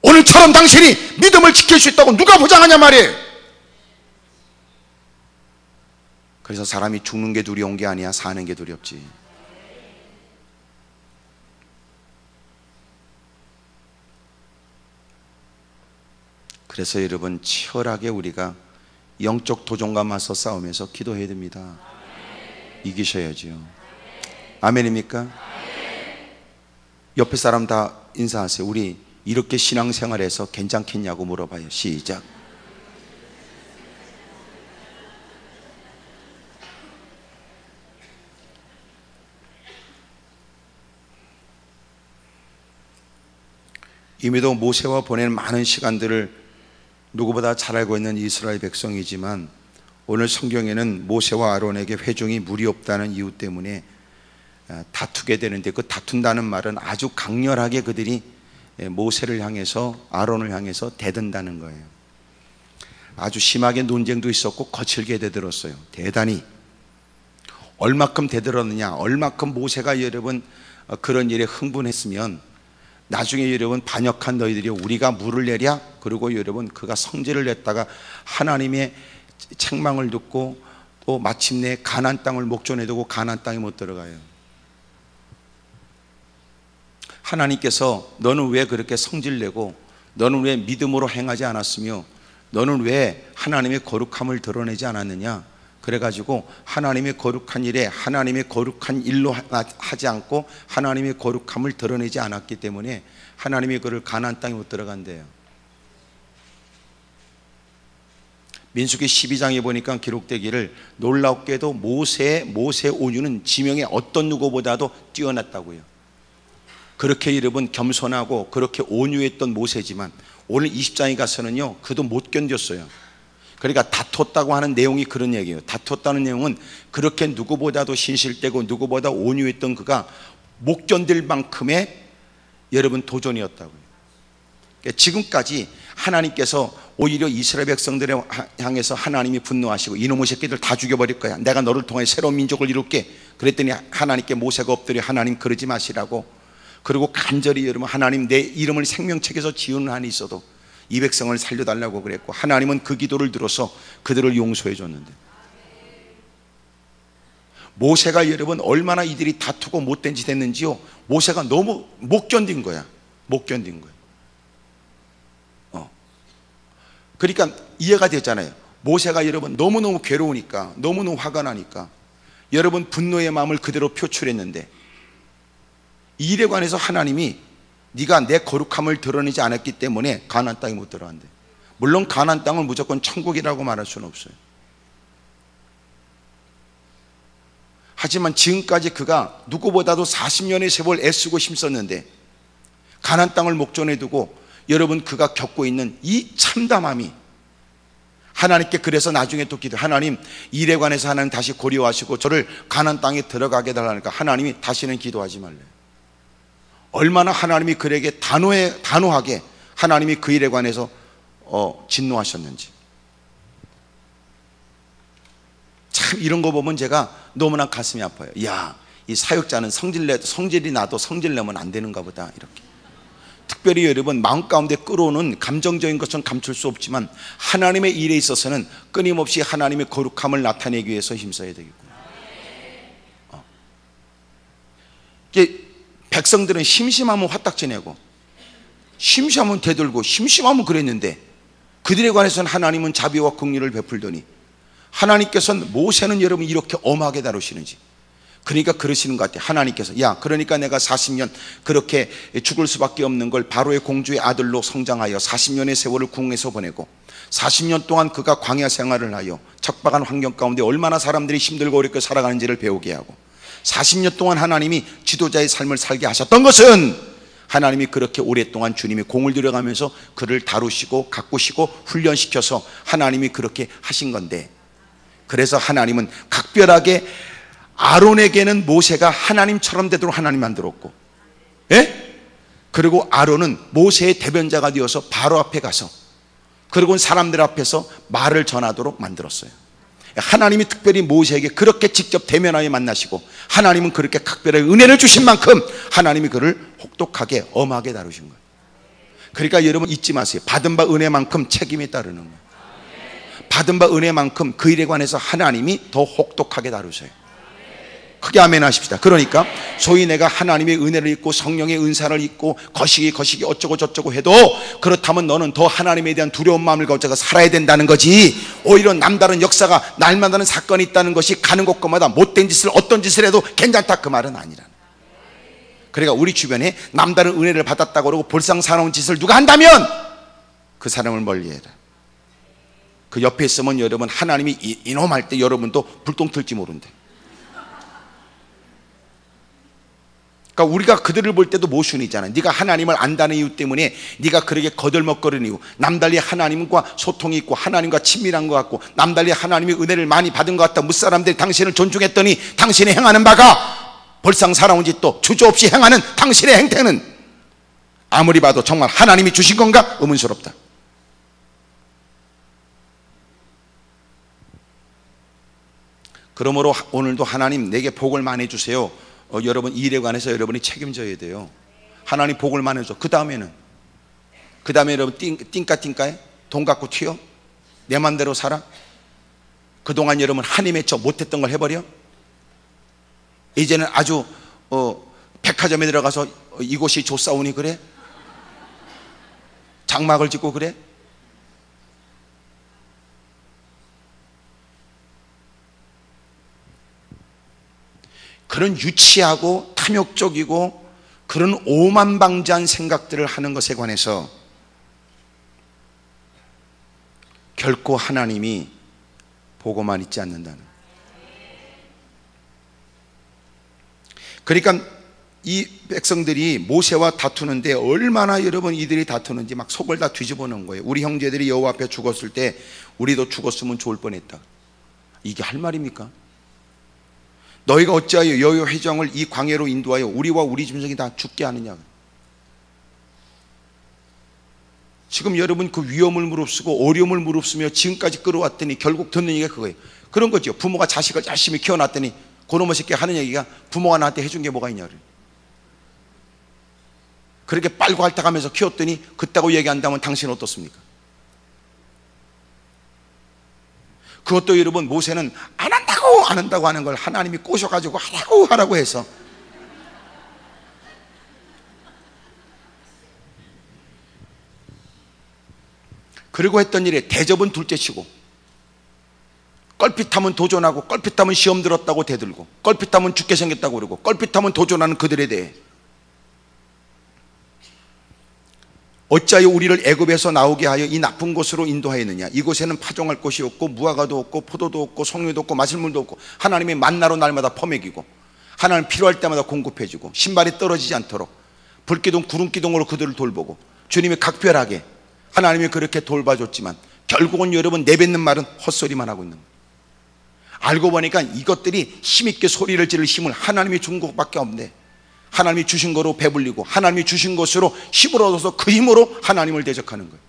Speaker 1: 오늘처럼 당신이 믿음을 지킬 수 있다고 누가 보장하냐 말이에요. 그래서 사람이 죽는 게 두려운 게 아니야, 사는 게 두렵지. 그래서 여러분 치열하게 우리가 영적 도전과 맞서 싸우면서 기도해야 됩니다. 이기셔야지요. 아멘입니까? 옆에 사람 다 인사하세요. 우리 이렇게 신앙생활해서 괜찮겠냐고 물어봐요. 시작. 이미도 모세와 보낸 많은 시간들을 누구보다 잘 알고 있는 이스라엘 백성이지만 오늘 성경에는 모세와 아론에게 회중이 무리 없다는 이유 때문에 다투게 되는데, 그 다툰다는 말은 아주 강렬하게 그들이 모세를 향해서 아론을 향해서 대든다는 거예요. 아주 심하게 논쟁도 있었고 거칠게 대들었어요. 대단히. 얼마큼 대들었느냐, 얼마큼 모세가 여러분 그런 일에 흥분했으면 나중에 여러분 반역한 너희들이 우리가 물을 내랴? 그리고 여러분 그가 성질을 냈다가 하나님의 책망을 듣고 또 마침내 가나안 땅을 목전에 두고 가나안 땅에 못 들어가요. 하나님께서 너는 왜 그렇게 성질내고 너는 왜 믿음으로 행하지 않았으며 너는 왜 하나님의 거룩함을 드러내지 않았느냐? 그래가지고 하나님의 거룩한 일에 하나님의 거룩한 일로 하지 않고 하나님의 거룩함을 드러내지 않았기 때문에 하나님이 그를 가나안 땅에 못 들어간대요. 민수기 12장에 보니까 기록되기를 놀랍게도 모세 온유는 지명의 어떤 누구보다도 뛰어났다고요. 그렇게 여러분 겸손하고 그렇게 온유했던 모세지만 오늘 20장에 가서는요 그도 못 견뎠어요. 그러니까 다퉜다고 하는 내용이 그런 얘기예요. 다퉜다는 내용은 그렇게 누구보다도 신실되고 누구보다 온유했던 그가 못 견딜 만큼의 여러분 도전이었다고요. 그러니까 지금까지 하나님께서 오히려 이스라엘 백성들을 향해서 하나님이 분노하시고 이놈의 새끼들 다 죽여버릴 거야, 내가 너를 통해 새로운 민족을 이룰게 그랬더니 하나님께 모세가 엎드려 하나님 그러지 마시라고, 그리고 간절히 여러분 하나님 내 이름을 생명책에서 지우는 한이 있어도 이 백성을 살려달라고 그랬고, 하나님은 그 기도를 들어서 그들을 용서해 줬는데, 모세가 여러분 얼마나 이들이 다투고 못된 짓 했는지요. 모세가 너무 못 견딘 거야. 못 견딘 거야. 그러니까 이해가 됐잖아요. 모세가 여러분 너무너무 괴로우니까, 너무너무 화가 나니까 여러분 분노의 마음을 그대로 표출했는데, 이 일에 관해서 하나님이 네가 내 거룩함을 드러내지 않았기 때문에 가나안 땅에 못 들어간대. 물론 가나안 땅은 무조건 천국이라고 말할 수는 없어요. 하지만 지금까지 그가 누구보다도 40년의 세월 애쓰고 힘썼는데, 가나안 땅을 목전에 두고 여러분 그가 겪고 있는 이 참담함이, 하나님께 그래서 나중에 또 기도, 하나님 이 일에 관해서 하나님 다시 고려하시고 저를 가나안 땅에 들어가게 달라니까 하나님이 다시는 기도하지 말래요. 얼마나 하나님이 그에게 단호하게 하나님이 그 일에 관해서 진노하셨는지. 참 이런 거 보면 제가 너무나 가슴이 아파요. 야, 이 사역자는 성질이 나도 성질 내면 안 되는가 보다, 이렇게. 특별히 여러분 마음 가운데 끌어오는 감정적인 것은 감출 수 없지만, 하나님의 일에 있어서는 끊임없이 하나님의 거룩함을 나타내기 위해서 힘써야 되겠구나. 이게 백성들은 심심하면 화딱지 내고, 심심하면 대들고, 심심하면 그랬는데, 그들에 관해서는 하나님은 자비와 긍휼을 베풀더니, 하나님께서는 모세는 여러분 이렇게 엄하게 다루시는지. 그러니까 그러시는 것 같아요. 하나님께서, 야, 그러니까 내가 40년 그렇게 죽을 수밖에 없는 걸 바로의 공주의 아들로 성장하여 40년의 세월을 궁에서 보내고, 40년 동안 그가 광야 생활을 하여 척박한 환경 가운데 얼마나 사람들이 힘들고 어렵게 살아가는지를 배우게 하고, 40년 동안 하나님이 지도자의 삶을 살게 하셨던 것은, 하나님이 그렇게 오랫동안 주님이 공을 들여가면서 그를 다루시고 가꾸시고 훈련시켜서 하나님이 그렇게 하신 건데, 그래서 하나님은 각별하게 아론에게는 모세가 하나님처럼 되도록 하나님 만들었고, 그리고 아론은 모세의 대변자가 되어서 바로 앞에 가서, 그리고 사람들 앞에서 말을 전하도록 만들었어요. 하나님이 특별히 모세에게 그렇게 직접 대면하여 만나시고, 하나님은 그렇게 각별하게 은혜를 주신 만큼 하나님이 그를 혹독하게 엄하게 다루신 거예요. 그러니까 여러분 잊지 마세요. 받은 바 은혜만큼 책임이 따르는 거예요. 받은 바 은혜만큼 그 일에 관해서 하나님이 더 혹독하게 다루세요. 크게 아멘 하십시다. 그러니까 소위 내가 하나님의 은혜를 입고 성령의 은사를 입고 거시기 어쩌고 저쩌고 해도, 그렇다면 너는 더 하나님에 대한 두려운 마음을 가지고 살아야 된다는 거지, 오히려 남다른 역사가 날마다는 사건이 있다는 것이 가는 곳마다 못된 짓을 어떤 짓을 해도 괜찮다, 그 말은 아니라는. 그러니까 우리 주변에 남다른 은혜를 받았다고 그러고 볼상사나운 짓을 누가 한다면 그 사람을 멀리해라. 그 옆에 있으면 여러분 하나님이 이놈 할 때 여러분도 불똥 틀지 모른대. 그러니까 우리가 그들을 볼 때도 모순이잖아요. 네가 하나님을 안다는 이유 때문에 네가 그렇게 거들먹거리는 이유, 남달리 하나님과 소통이 있고 하나님과 친밀한 것 같고 남달리 하나님의 은혜를 많이 받은 것 같다, 무사람들이 당신을 존중했더니 당신이 행하는 바가 볼상사나운 짓도 주저없이 행하는 당신의 행태는 아무리 봐도 정말 하나님이 주신 건가 의문스럽다. 그러므로 오늘도 하나님 내게 복을 많이 주세요. 여러분 이 일에 관해서 여러분이 책임져야 돼요. 하나님 복을 많이 줘. 그 다음에 여러분 띵까해? 돈 갖고 튀어? 내 맘대로 살아? 그동안 여러분 한이 맺혀 못했던 걸 해버려? 이제는 아주 백화점에 들어가서 이곳이 좋사오니 그래? 장막을 짓고 그래? 그런 유치하고 탐욕적이고 그런 오만방자한 생각들을 하는 것에 관해서 결코 하나님이 보고만 있지 않는다는. 그러니까 이 백성들이 모세와 다투는데 얼마나 여러분 이들이 다투는지 막 속을 다 뒤집어 놓은 거예요. 우리 형제들이 여호와 앞에 죽었을 때 우리도 죽었으면 좋을 뻔했다. 이게 할 말입니까? 너희가 어찌하여 여호와 회정을 이 광야로 인도하여 우리와 우리 짐승이 다 죽게 하느냐. 지금 여러분 그 위험을 무릅쓰고 어려움을 무릅쓰며 지금까지 끌어왔더니 결국 듣는 얘기가 그거예요. 그런 거죠. 부모가 자식을 열심히 키워놨더니 그놈의 새끼 하는 얘기가 부모가 나한테 해준 게 뭐가 있냐. 그렇게 빨고 핥아가면서 키웠더니 그따고 얘기한다면 당신은 어떻습니까? 그것도 여러분, 모세는 안 한다고 하는 걸 하나님이 꼬셔가지고 하라고 해서, 그리고 했던 일에 대접은 둘째치고, 껄핏하면 도전하고, 껄핏하면 시험 들었다고 대들고, 껄핏하면 죽게 생겼다고 그러고, 껄핏하면 도전하는 그들에 대해 어찌하여 우리를 애굽에서 나오게 하여 이 나쁜 곳으로 인도하였느냐? 이곳에는 파종할 곳이 없고 무화과도 없고 포도도 없고 석류도 없고 마실 물도 없고, 하나님의 만나로 날마다 퍼먹이고, 하나님 필요할 때마다 공급해주고, 신발이 떨어지지 않도록 불기둥 구름기둥으로 그들을 돌보고, 주님이 각별하게 하나님이 그렇게 돌봐줬지만 결국은 여러분, 내뱉는 말은 헛소리만 하고 있는 거예요. 알고 보니까 이것들이 힘있게 소리를 지를 힘을 하나님이 준 것밖에 없네. 하나님이 주신 거로 배불리고, 하나님이 주신 것으로 힘을 얻어서 그 힘으로 하나님을 대적하는 거예요.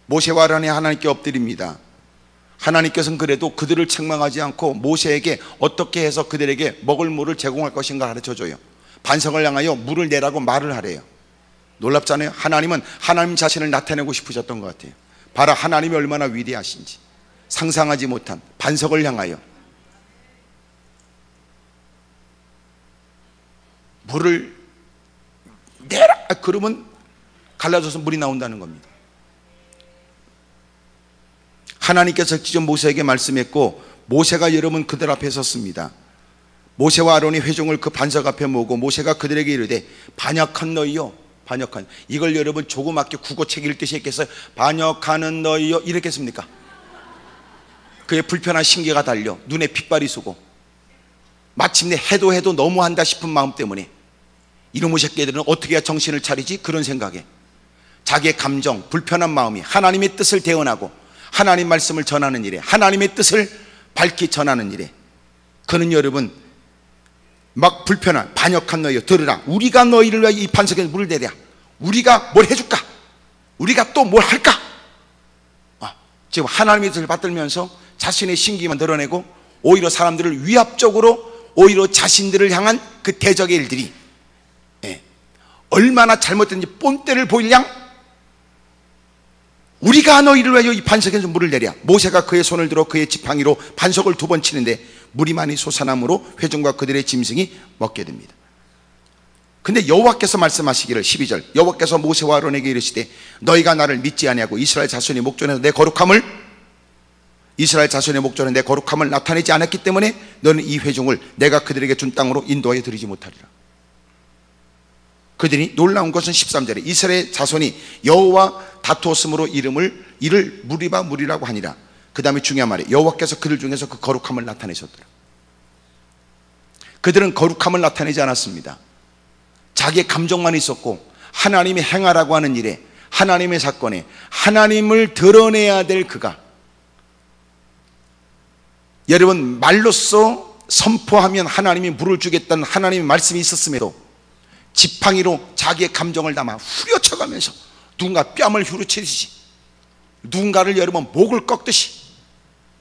Speaker 1: 모세와 아론이 하나님께 엎드립니다. 하나님께서는 그래도 그들을 책망하지 않고 모세에게 어떻게 해서 그들에게 먹을 물을 제공할 것인가 가르쳐줘요. 반석을 향하여 물을 내라고 말을 하래요. 놀랍잖아요. 하나님은 하나님 자신을 나타내고 싶으셨던 것 같아요. 봐라, 하나님이 얼마나 위대하신지. 상상하지 못한 반석을 향하여 물을 내라, 그러면 갈라져서 물이 나온다는 겁니다. 하나님께서 직접 모세에게 말씀했고, 모세가 여러분 그들 앞에 섰습니다. 모세와 아론이 회중을 그 반석 앞에 모으고 모세가 그들에게 이르되, 반역한 너희요, 반역한, 이걸 여러분 조그맣게 국어책 읽듯이 했겠어요? 반역하는 너희요 이렇게 했습니까? 그의 불편한 신계가 달려 눈에 핏발이 쏘고, 마침내 해도 너무한다 싶은 마음 때문에 이놈의 새끼들은 어떻게 해야 정신을 차리지? 그런 생각에 자기의 감정, 불편한 마음이 하나님의 뜻을 대언하고 하나님 말씀을 전하는 일에, 하나님의 뜻을 밝히 전하는 일에, 그는 여러분 막 불편한, 반역한 너희여 들으라. 우리가 너희를 위하여 이 반석에 물을 내랴. 우리가 뭘 해줄까? 우리가 또 뭘 할까? 지금 하나님의 뜻을 받들면서 자신의 신기만 드러내고, 오히려 사람들을 위압적으로, 오히려 자신들을 향한 그 대적의 일들이 얼마나 잘못된지 본때를 보이량, 우리가 너희를 위하여 이 반석에서 물을 내랴. 모세가 그의 손을 들어 그의 지팡이로 반석을 2번 치는데 물이 많이 솟아나므로 회중과 그들의 짐승이 먹게 됩니다. 근데 여호와께서 말씀하시기를, 12절, 여호와께서 모세와 아론에게 이르시되, 너희가 나를 믿지 아니하고 이스라엘 자손의 목전에서 내 거룩함을 나타내지 않았기 때문에 너는 이 회중을 내가 그들에게 준 땅으로 인도하여 드리지 못하리라. 그들이 놀라운 것은 13절에 이스라엘 자손이 여호와 다투었으므로 이를 무리바 무리라고 하니라. 그 다음에 중요한 말이, 여호와께서 그들 중에서 그 거룩함을 나타내셨더라. 그들은 거룩함을 나타내지 않았습니다. 자기의 감정만 있었고, 하나님이 행하라고 하는 일에, 하나님의 사건에 하나님을 드러내야 될 그가, 여러분 말로써 선포하면 하나님이 물을 주겠다는 하나님의 말씀이 있었음에도 지팡이로 자기의 감정을 담아 후려쳐가면서 누군가 뺨을 후려치듯이, 누군가를 여러분 목을 꺾듯이,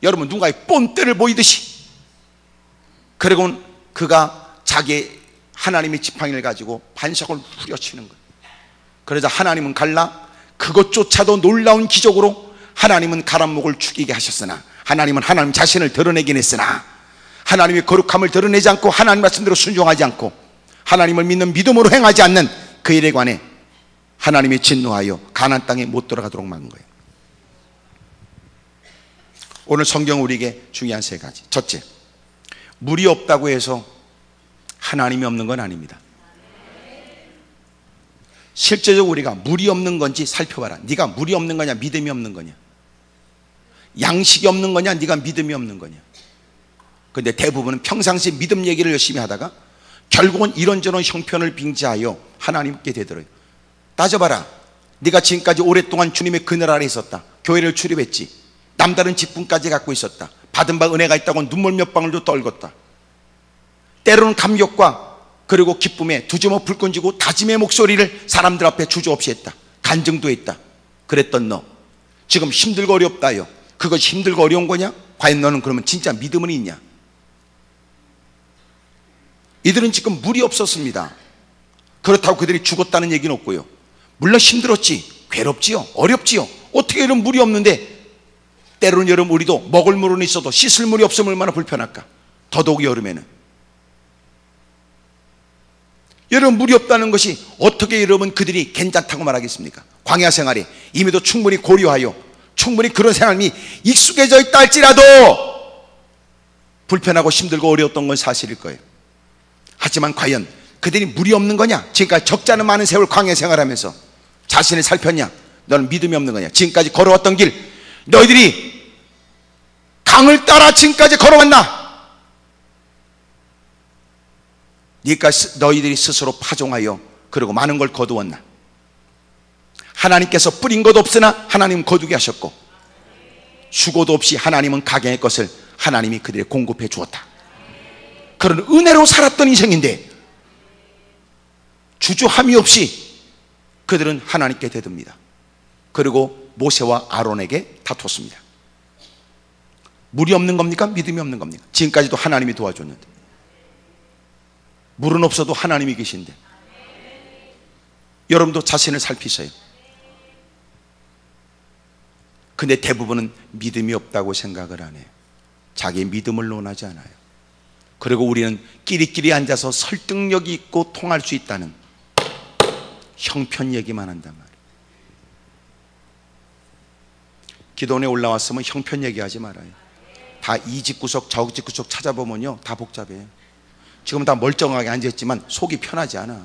Speaker 1: 여러분 누군가의 본때를 보이듯이, 그리고 그가 자기의 하나님의 지팡이를 가지고 반석을 후려치는 거예요. 그러자 하나님은 갈라, 그것조차도 놀라운 기적으로 하나님은 가람목을 죽이게 하셨으나, 하나님은 하나님 자신을 드러내긴 했으나, 하나님의 거룩함을 드러내지 않고 하나님 말씀대로 순종하지 않고 하나님을 믿는 믿음으로 행하지 않는 그 일에 관해 하나님이 진노하여 가나안 땅에 못 들어가도록 막은 거예요. 오늘 성경 우리에게 중요한 3가지. 첫째, 물이 없다고 해서 하나님이 없는 건 아닙니다. 실제적으로 우리가 물이 없는 건지 살펴봐라. 네가 물이 없는 거냐, 믿음이 없는 거냐, 양식이 없는 거냐, 네가 믿음이 없는 거냐. 근데 대부분은 평상시 믿음 얘기를 열심히 하다가 결국은 이런저런 형편을 빙자하여 하나님께 되더래요. 따져봐라. 네가 지금까지 오랫동안 주님의 그늘 아래 있었다. 교회를 출입했지. 남다른 직분까지 갖고 있었다. 받은 바 은혜가 있다고 눈물 몇 방울도 떨궜다. 때로는 감격과 그리고 기쁨에 두지모 불끈 쥐고 다짐의 목소리를 사람들 앞에 주저없이 했다. 간증도 했다. 그랬던 너, 지금 힘들고 어렵다요. 그것이 힘들고 어려운 거냐? 과연 너는 그러면 진짜 믿음은 있냐?
Speaker 2: 이들은 지금 물이 없었습니다. 그렇다고 그들이 죽었다는 얘기는 없고요. 물론 힘들었지, 괴롭지요, 어렵지요. 어떻게 이런 물이 없는데, 때로는 여러분 우리도 먹을 물은 있어도 씻을 물이 없으면 얼마나 불편할까. 더더욱 여름에는. 여러분 물이 없다는 것이 어떻게 여러분 그들이 괜찮다고 말하겠습니까? 광야 생활에 이미도 충분히 고려하여 충분히 그런 생활이 익숙해져 있다 할지라도 불편하고 힘들고 어려웠던 건 사실일 거예요. 하지만 과연 그들이 물이 없는 거냐? 지금까지 적지 않은 많은 세월 광야 생활하면서 자신을 살폈냐? 너는 믿음이 없는 거냐? 지금까지 걸어왔던 길, 너희들이 강을 따라 지금까지 걸어왔나? 너희들이 스스로 파종하여 그리고 많은 걸 거두었나? 하나님께서 뿌린 것 없으나 하나님은 거두게 하셨고, 수고도 없이 하나님은 각양의 것을 하나님이 그들에 공급해 주었다. 그런 은혜로 살았던 인생인데 주저함이 없이 그들은 하나님께 대듭니다. 그리고 모세와 아론에게 다퉜습니다. 물이 없는 겁니까? 믿음이 없는 겁니까? 지금까지도 하나님이 도와줬는데. 물은 없어도 하나님이 계신데. 여러분도 자신을 살피세요. 근데 대부분은 믿음이 없다고 생각을 안 해요. 자기의 믿음을 논하지 않아요. 그리고 우리는 끼리끼리 앉아서 설득력이 있고 통할 수 있다는 형편 얘기만 한단 말이에요. 기도원에 올라왔으면 형편 얘기하지 말아요. 다 이 집구석 저 집구석 찾아보면요 다 복잡해요. 지금 다 멀쩡하게 앉아있지만 속이 편하지 않아.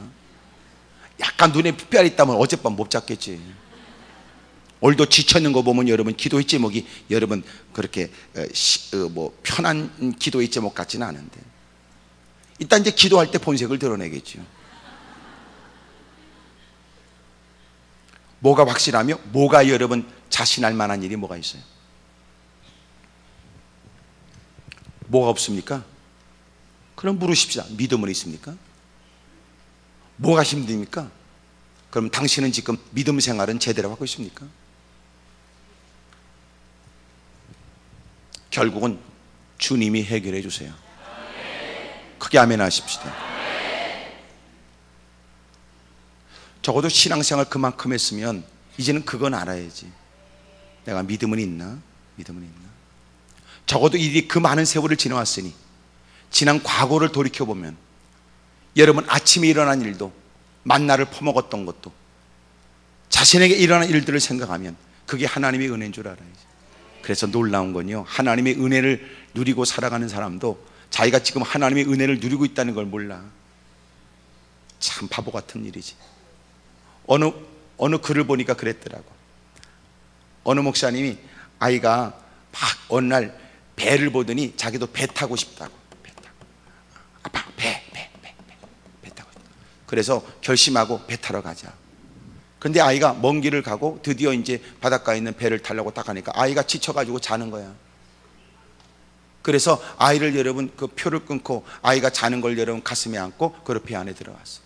Speaker 2: 약간 눈에 핏발이 있다면 어젯밤 못 잤겠지. 오늘도 지쳐있는 거 보면 여러분 기도의 제목이 여러분 그렇게 편한 기도의 제목 같지는 않은데, 일단 이제 기도할 때 본색을 드러내겠죠. 뭐가 확실하며 뭐가 여러분 자신할 만한 일이 뭐가 있어요? 뭐가 없습니까? 그럼 물으십시다. 믿음은 있습니까? 뭐가 힘듭니까? 그럼 당신은 지금 믿음 생활은 제대로 하고 있습니까? 결국은 주님이 해결해 주세요. 크게 아멘 하십시다. 적어도 신앙생활 그만큼 했으면 이제는 그건 알아야지. 내가 믿음은 있나? 믿음은 있나? 적어도 일이 그 많은 세월을 지나왔으니 지난 과거를 돌이켜보면 여러분 아침에 일어난 일도 만나를 퍼먹었던 것도 자신에게 일어난 일들을 생각하면 그게 하나님의 은혜인 줄 알아야지. 그래서 놀라운 건요, 하나님의 은혜를 누리고 살아가는 사람도 자기가 지금 하나님의 은혜를 누리고 있다는 걸 몰라. 참 바보 같은 일이지. 어느 글을 보니까 그랬더라고. 어느 목사님이 아이가 막 어느 날 배를 보더니 자기도 배 타고 싶다고. 배 타고. 아빠 배 타고 싶다. 그래서 결심하고 배 타러 가자. 근데 아이가 먼 길을 가고 드디어 이제 바닷가에 있는 배를 타려고 딱 하니까 아이가 지쳐가지고 자는 거야. 그래서 아이를 여러분 그 표를 끊고 아이가 자는 걸 여러분 가슴에 안고 그 배 안에 들어갔어.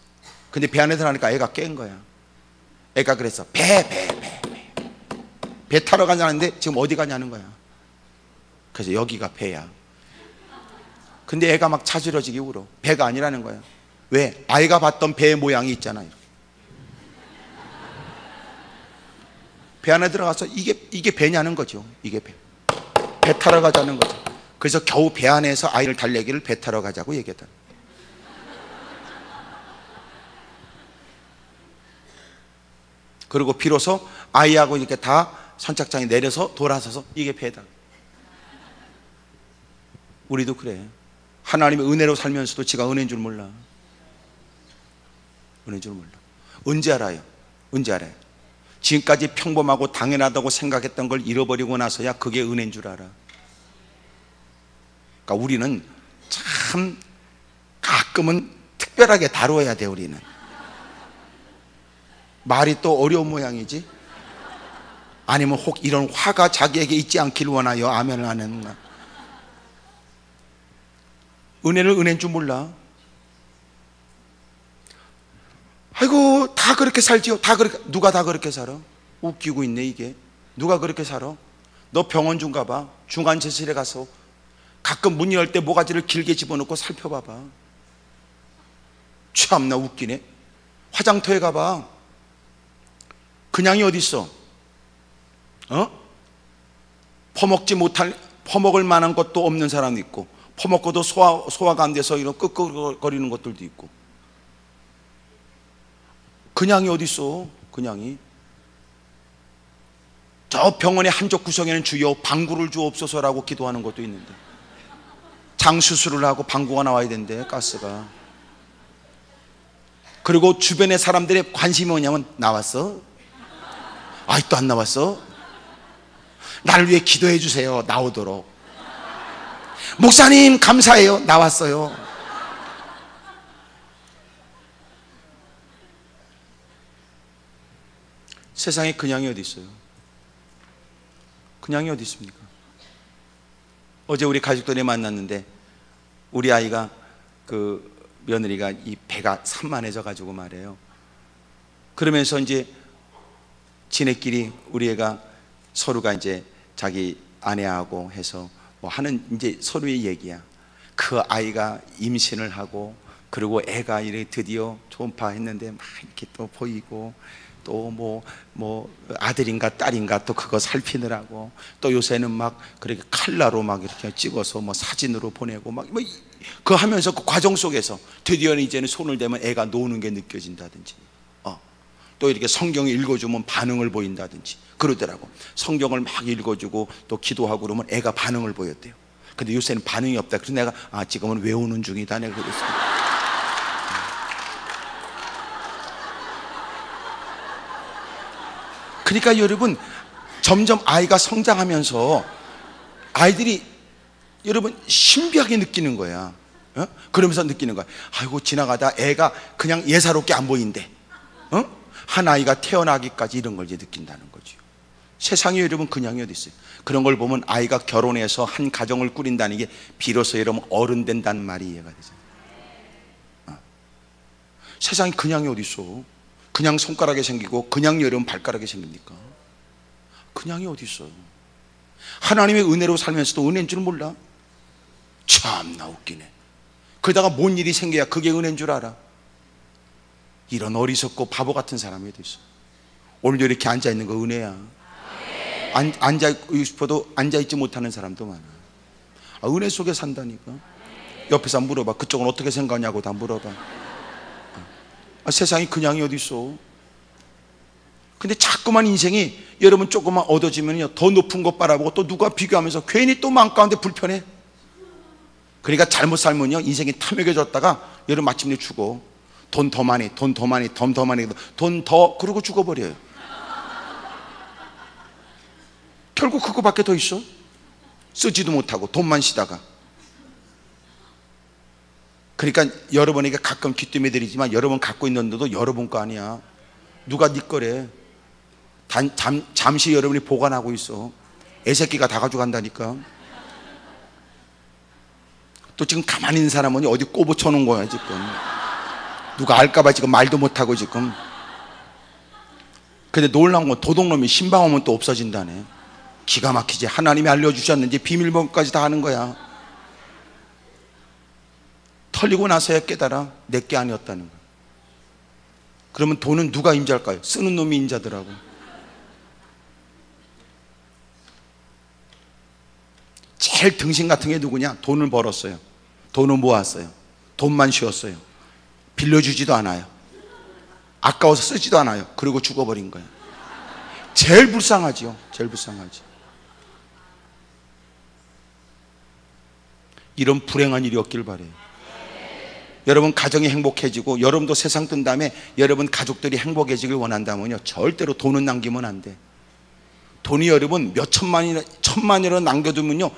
Speaker 2: 근데 배 안에 들어가니까 애가 깬 거야. 애가 그래서 배 타러 가자는데 지금 어디 가냐는 거야. 그래서 여기가 배야. 근데 애가 막 차지러지게 울어. 배가 아니라는 거야. 왜? 아이가 봤던 배의 모양이 있잖아요. 배 안에 들어가서 이게 배냐는 거죠. 이게 배 타러 가자는 거죠. 그래서 겨우 배 안에서 아이를 달래기를 배 타러 가자고 얘기했다. 그리고 비로소 아이하고 이렇게 다 선착장에 내려서 돌아서서 이게 배다. 우리도 그래. 하나님의 은혜로 살면서도 지가 은혜인 줄 몰라. 은혜인 줄 몰라. 언제 알아요? 언제 알아요? 지금까지 평범하고 당연하다고 생각했던 걸 잃어버리고 나서야 그게 은혜인 줄 알아. 그러니까 우리는 참 가끔은 특별하게 다루어야 돼. 우리는 말이 또 어려운 모양이지. 아니면 혹 이런 화가 자기에게 있지 않길 원하여 아멘을 하는. 은혜를 은혜인 줄 몰라. 아이고 다 그렇게 살지요. 다 그렇게. 누가 다 그렇게 살아? 웃기고 있네 이게. 누가 그렇게 살아? 너 병원 좀 가봐. 중환자실에 가서 가끔 문 열 때 모가지를 길게 집어넣고 살펴봐봐. 참나 웃기네. 화장터에 가봐. 그냥이 어디 있어? 퍼먹을 만한 것도 없는 사람도 있고, 퍼먹고도 소화가 안 돼서 이런 끄끄거리는 것들도 있고. 그냥이 어디 있어? 그냥이. 저 병원의 한쪽 구석에는 주여 방구를 주옵소서라고 기도하는 것도 있는데, 장 수술을 하고 방구가 나와야 된대, 가스가. 그리고 주변의 사람들의 관심이 뭐냐면, 나왔어? 아직도 안 나왔어? 나를 위해 기도해 주세요. 나오도록. 목사님 감사해요. 나왔어요. 세상에 그냥이 어디 있어요? 그냥이 어디 있습니까? 어제 우리 가족들이 만났는데, 우리 아이가 그 며느리가 이 배가 산만해져 가지고 말이에요. 그러면서 이제 지네끼리 우리 애가 서로가 이제 자기 아내하고 해서 뭐 하는 이제 서로의 얘기야. 그 아이가 임신을 하고, 그리고 애가 이렇게 드디어 초음파했는데 막 이렇게 또 보이고, 또 뭐 아들인가 딸인가 또 그거 살피느라고, 또 요새는 막 그렇게 칼라로 막 이렇게 찍어서 뭐 사진으로 보내고 막 뭐 그 하면서 그 과정 속에서 드디어 이제는 손을 대면 애가 노는 게 느껴진다든지, 또 이렇게 성경을 읽어주면 반응을 보인다든지 그러더라고. 성경을 막 읽어주고 또 기도하고 그러면 애가 반응을 보였대요. 근데 요새는 반응이 없다. 그래서 내가 지금은 외우는 중이다 내가 그랬어요. 그러니까 여러분, 점점 아이가 성장하면서 아이들이 여러분 신비하게 느끼는 거야. 그러면서 느끼는 거야. 아이고 지나가다 애가 그냥 예사롭게 안 보인대. 한 아이가 태어나기까지 이런 걸 이제 느낀다는 거죠. 세상에 여러분 그냥이 어디 있어요? 그런 걸 보면 아이가 결혼해서 한 가정을 꾸린다는 게 비로소 여러분 어른 된다는 말이 이해가 되잖아요. 세상에 그냥이 어디 있어? 그냥 손가락에 생기고 그냥 여러분 발가락에 생깁니까? 그냥이 어디 있어요? 하나님의 은혜로 살면서도 은혜인 줄 몰라? 참나 웃기네. 그러다가 뭔 일이 생겨야 그게 은혜인 줄 알아. 이런 어리석고 바보 같은 사람이 어디 있어? 오늘도 이렇게 앉아있는 거 은혜야. 앉아있고 싶어도 앉아있지 못하는 사람도 많아. 은혜 속에 산다니까. 옆에서 물어봐. 그쪽은 어떻게 생각하냐고 다 물어봐. 세상이 그냥이 어디 있어? 근데 자꾸만 인생이 여러분 조금만 얻어지면요 더 높은 것 바라보고 또 누가 비교하면서 괜히 또 마음 가운데 불편해. 그러니까 잘못 살면요 인생이 탐욕해졌다가 여러분 마침내 죽어. 돈 더 많이 돈 더 그러고 죽어버려요. 결국 그거밖에 더 있어? 쓰지도 못하고 돈만 쓰다가. 그러니까 여러분에게 가끔 귀뜸해 드리지만, 여러분 갖고 있는 돈도 여러분 거 아니야. 누가 네 거래. 잠시 여러분이 보관하고 있어. 애새끼가 다 가져간다니까. 또 지금 가만히 있는 사람은 어디 꼬부쳐 놓은 거야 지금. 누가 알까봐 지금 말도 못하고 지금. 근데 놀라운 건 도둑놈이 신방하면 또 없어진다네. 기가 막히지. 하나님이 알려주셨는지 비밀번호까지 다 하는 거야. 털리고 나서야 깨달아 내게 아니었다는 거야. 그러면 돈은 누가 임자일까요? 쓰는 놈이 임자더라고. 제일 등신 같은 게 누구냐? 돈을 벌었어요. 돈을 모았어요. 돈만 쉬었어요. 빌려주지도 않아요. 아까워서 쓰지도 않아요. 그리고 죽어버린 거예요. 제일 불쌍하지요. 제일 불쌍하지. 이런 불행한 일이 없길 바래요. 여러분 가정이 행복해지고 여러분도 세상 뜬 다음에 여러분 가족들이 행복해지길 원한다면요 절대로 돈은 남기면 안 돼. 돈이 여러분 몇 천만이라 남겨두면요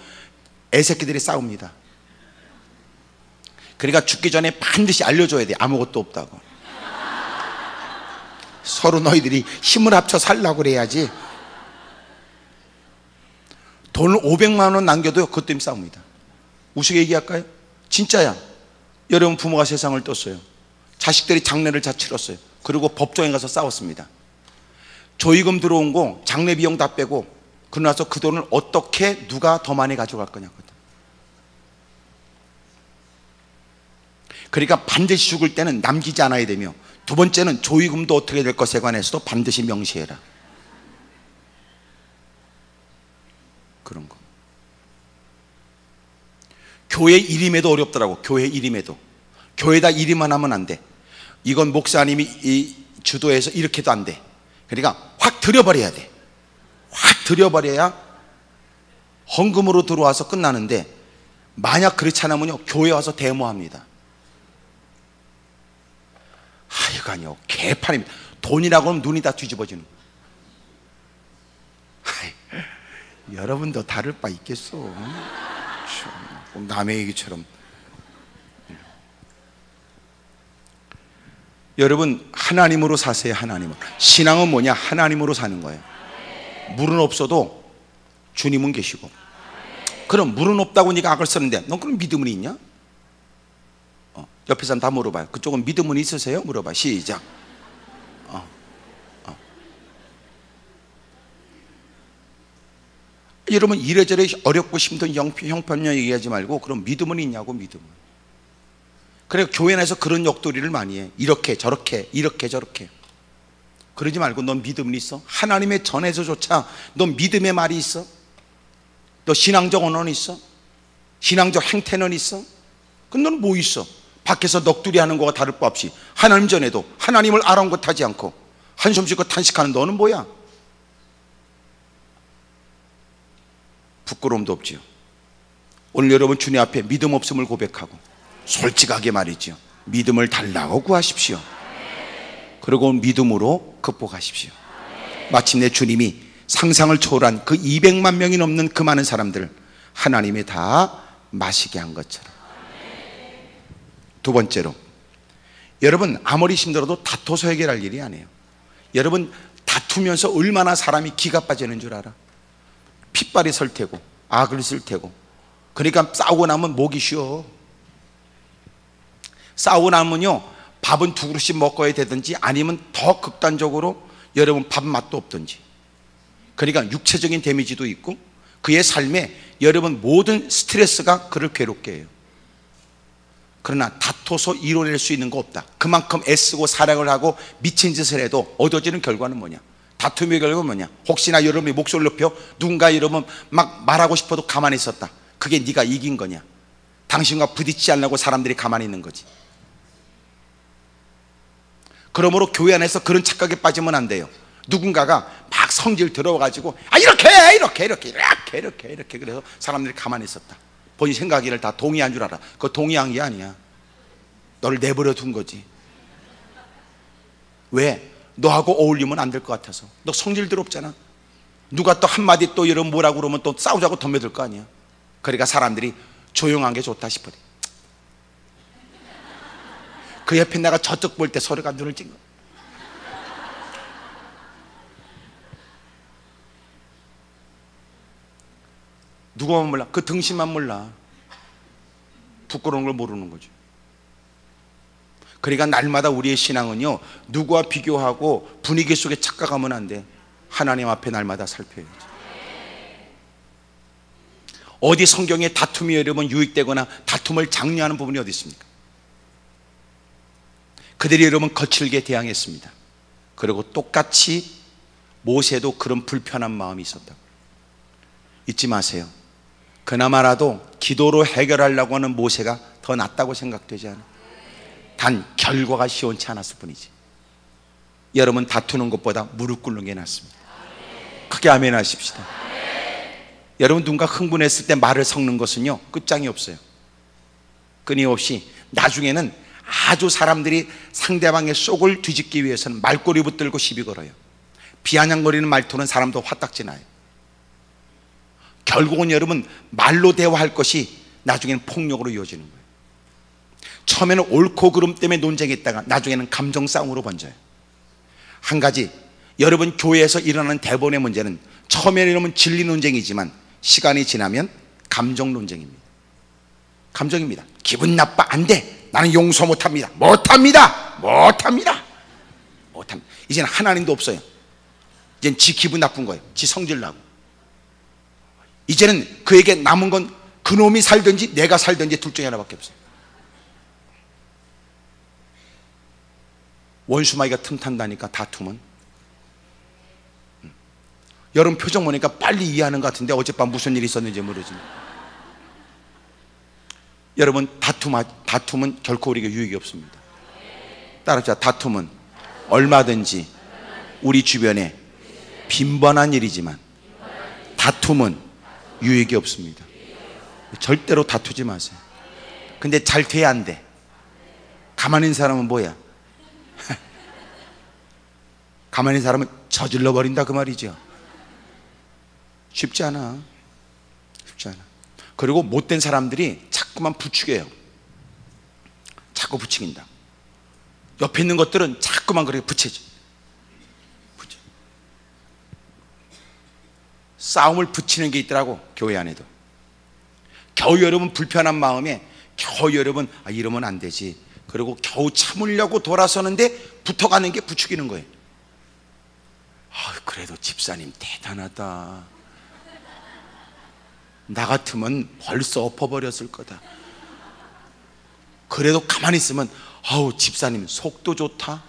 Speaker 2: 애새끼들이 싸웁니다. 그러니까 죽기 전에 반드시 알려줘야 돼. 아무것도 없다고. 서로 너희들이 힘을 합쳐 살라고 그래야지. 돈을 500만 원 남겨도 그것 때문에 싸웁니다. 우스개 얘기할까요? 진짜야. 여러분 부모가 세상을 떴어요. 자식들이 장례를 다 치렀어요. 그리고 법정에 가서 싸웠습니다. 조의금 들어온 거 장례 비용 다 빼고, 그러고 나서 그 돈을 어떻게 누가 더 많이 가져갈 거냐거든. 그러니까 반드시 죽을 때는 남기지 않아야 되며, 두 번째는 조의금도 어떻게 될 것에 관해서도 반드시 명시해라. 그런 거. 교회 일임에도 어렵더라고. 교회 일임에도. 교회다 일임만 하면 안 돼. 이건 목사님이 주도해서 이렇게도 안 돼. 그러니까 확 들여버려야 돼. 확 들여버려야 헌금으로 들어와서 끝나는데, 만약 그렇지 않으면요, 교회 와서 데모합니다. 이거요 개판입니다. 돈이라고 하면 눈이 다 뒤집어지는 거예요. 여러분도 다를 바 있겠어. 남의 얘기처럼. 여러분, 하나님으로 사세요. 하나님으로. 신앙은 뭐냐? 하나님으로 사는 거예요. 물은 없어도 주님은 계시고. 그럼 물은 없다고 네가 악을 쓰는데 넌 그럼 믿음은 있냐? 옆에 사람 다 물어봐요. 그쪽은 믿음은 있으세요? 물어봐. 시작. 여러분, 이래저래 어렵고 힘든 형편을 얘기하지 말고, 그럼 믿음은 있냐고. 믿음은. 그래, 교회 내에서 그런 역도리를 많이 해. 이렇게 저렇게 이렇게 저렇게. 그러지 말고 넌 믿음은 있어? 하나님의 전에서조차 넌 믿음의 말이 있어? 너 신앙적 언어는 있어? 신앙적 행태는 있어? 그럼 너는 뭐 있어? 밖에서 넋두리 하는 거와 다를 바 없이 하나님 전에도 하나님을 아랑곳하지 않고 한숨 쉬고 탄식하는 너는 뭐야? 부끄러움도 없지요. 오늘 여러분 주님 앞에 믿음 없음을 고백하고 솔직하게 말이죠. 믿음을 달라고 구하십시오. 그리고 믿음으로 극복하십시오. 마침내 주님이 상상을 초월한 그 200만 명이 넘는 그 많은 사람들을 하나님이 다 마시게 한 것처럼. 두 번째로, 여러분 아무리 힘들어도 다퉈서 해결할 일이 아니에요. 여러분 다투면서 얼마나 사람이 기가 빠지는 줄 알아? 핏발이 설 테고 악을 쓸 테고. 그러니까 싸우고 나면 목이 쉬어. 싸우고 나면요, 밥은 두 그릇씩 먹어야 되든지 아니면 더 극단적으로 여러분 밥 맛도 없든지. 그러니까 육체적인 데미지도 있고 그의 삶에 여러분 모든 스트레스가 그를 괴롭게 해요. 그러나 다퉈서 이뤄낼 수 있는 거 없다. 그만큼 애쓰고 사랑을 하고 미친 짓을 해도 얻어지는 결과는 뭐냐? 다툼의 결과는 뭐냐? 혹시나 여러분이 목소리를 높여 누군가 여러분 막 말하고 싶어도 가만히 있었다. 그게 네가 이긴 거냐? 당신과 부딪히지 않으려고 사람들이 가만히 있는 거지. 그러므로 교회 안에서 그런 착각에 빠지면 안 돼요. 누군가가 막 성질 들어와가지고 이렇게 그래서 사람들이 가만히 있었다. 본인 생각을 다 동의한 줄 알아. 그거 동의한 게 아니야. 너를 내버려 둔 거지. 왜? 너하고 어울리면 안 될 것 같아서. 너 성질 더럽잖아. 누가 또 한마디 또 이런 뭐라고 그러면 또 싸우자고 덤벼들 거 아니야. 그러니까 사람들이 조용한 게 좋다 싶어요. 그 옆에 내가 저쪽 볼 때 서로가 눈을 찐 거야. 누구만 몰라? 그 등신만 몰라. 부끄러운 걸 모르는 거죠. 그러니까 날마다 우리의 신앙은요, 누구와 비교하고 분위기 속에 착각하면 안 돼. 하나님 앞에 날마다 살펴야지. 어디 성경에 다툼이 여러분 유익되거나 다툼을 장려하는 부분이 어디 있습니까? 그들이 여러분 거칠게 대항했습니다. 그리고 똑같이 모세도 그런 불편한 마음이 있었다. 잊지 마세요. 그나마라도 기도로 해결하려고 하는 모세가 더 낫다고 생각되지 않아요. 단 결과가 시원치 않았을 뿐이지. 여러분 다투는 것보다 무릎 꿇는 게 낫습니다. 크게 아멘 하십시다. 여러분 누군가 흥분했을 때 말을 섞는 것은요, 끝장이 없어요. 끊임없이 나중에는 아주 사람들이 상대방의 속을 뒤집기 위해서는 말꼬리 붙들고 시비 걸어요. 비아냥거리는 말투는 사람도 화딱지 나요. 결국은 여러분 말로 대화할 것이 나중에는 폭력으로 이어지는 거예요. 처음에는 옳고 그름 때문에 논쟁했다가 나중에는 감정 싸움으로 번져요. 한 가지, 여러분 교회에서 일어나는 대부분의 문제는 처음에는 이러면 진리 논쟁이지만 시간이 지나면 감정 논쟁입니다. 감정입니다. 기분 나빠, 안 돼, 나는 용서 못합니다. 못합니다. 이제는 하나님도 없어요. 이제는 지 기분 나쁜 거예요. 지 성질 나고. 이제는 그에게 남은 건 그놈이 살든지 내가 살든지 둘 중에 하나밖에 없어요. 원수마귀가 틈탄다니까. 다툼은. 여러분 표정 보니까 빨리 이해하는 것 같은데 어젯밤 무슨 일이 있었는지 모르지만, 여러분 다툼은 결코 우리에게 유익이 없습니다. 따라합시다. 다툼은 얼마든지 우리 주변에 빈번한 일이지만 다툼은 유익이 없습니다. 절대로 다투지 마세요. 근데 잘 돼야 안 돼. 가만히 있는 사람은 뭐야? 가만히 있는 사람은 저질러 버린다 그 말이죠. 쉽지 않아. 쉽지 않아. 그리고 못된 사람들이 자꾸만 부추겨요. 자꾸 부추긴다. 옆에 있는 것들은 자꾸만 그렇게 붙여져. 싸움을 붙이는 게 있더라고, 교회 안에도. 겨우 여러분 불편한 마음에 겨우 여러분 이러면 안 되지, 그리고 겨우 참으려고 돌아서는데 붙어가는 게 부추기는 거예요. 그래도 집사님 대단하다. 나 같으면 벌써 엎어버렸을 거다. 그래도 가만히 있으면 집사님 속도 좋다.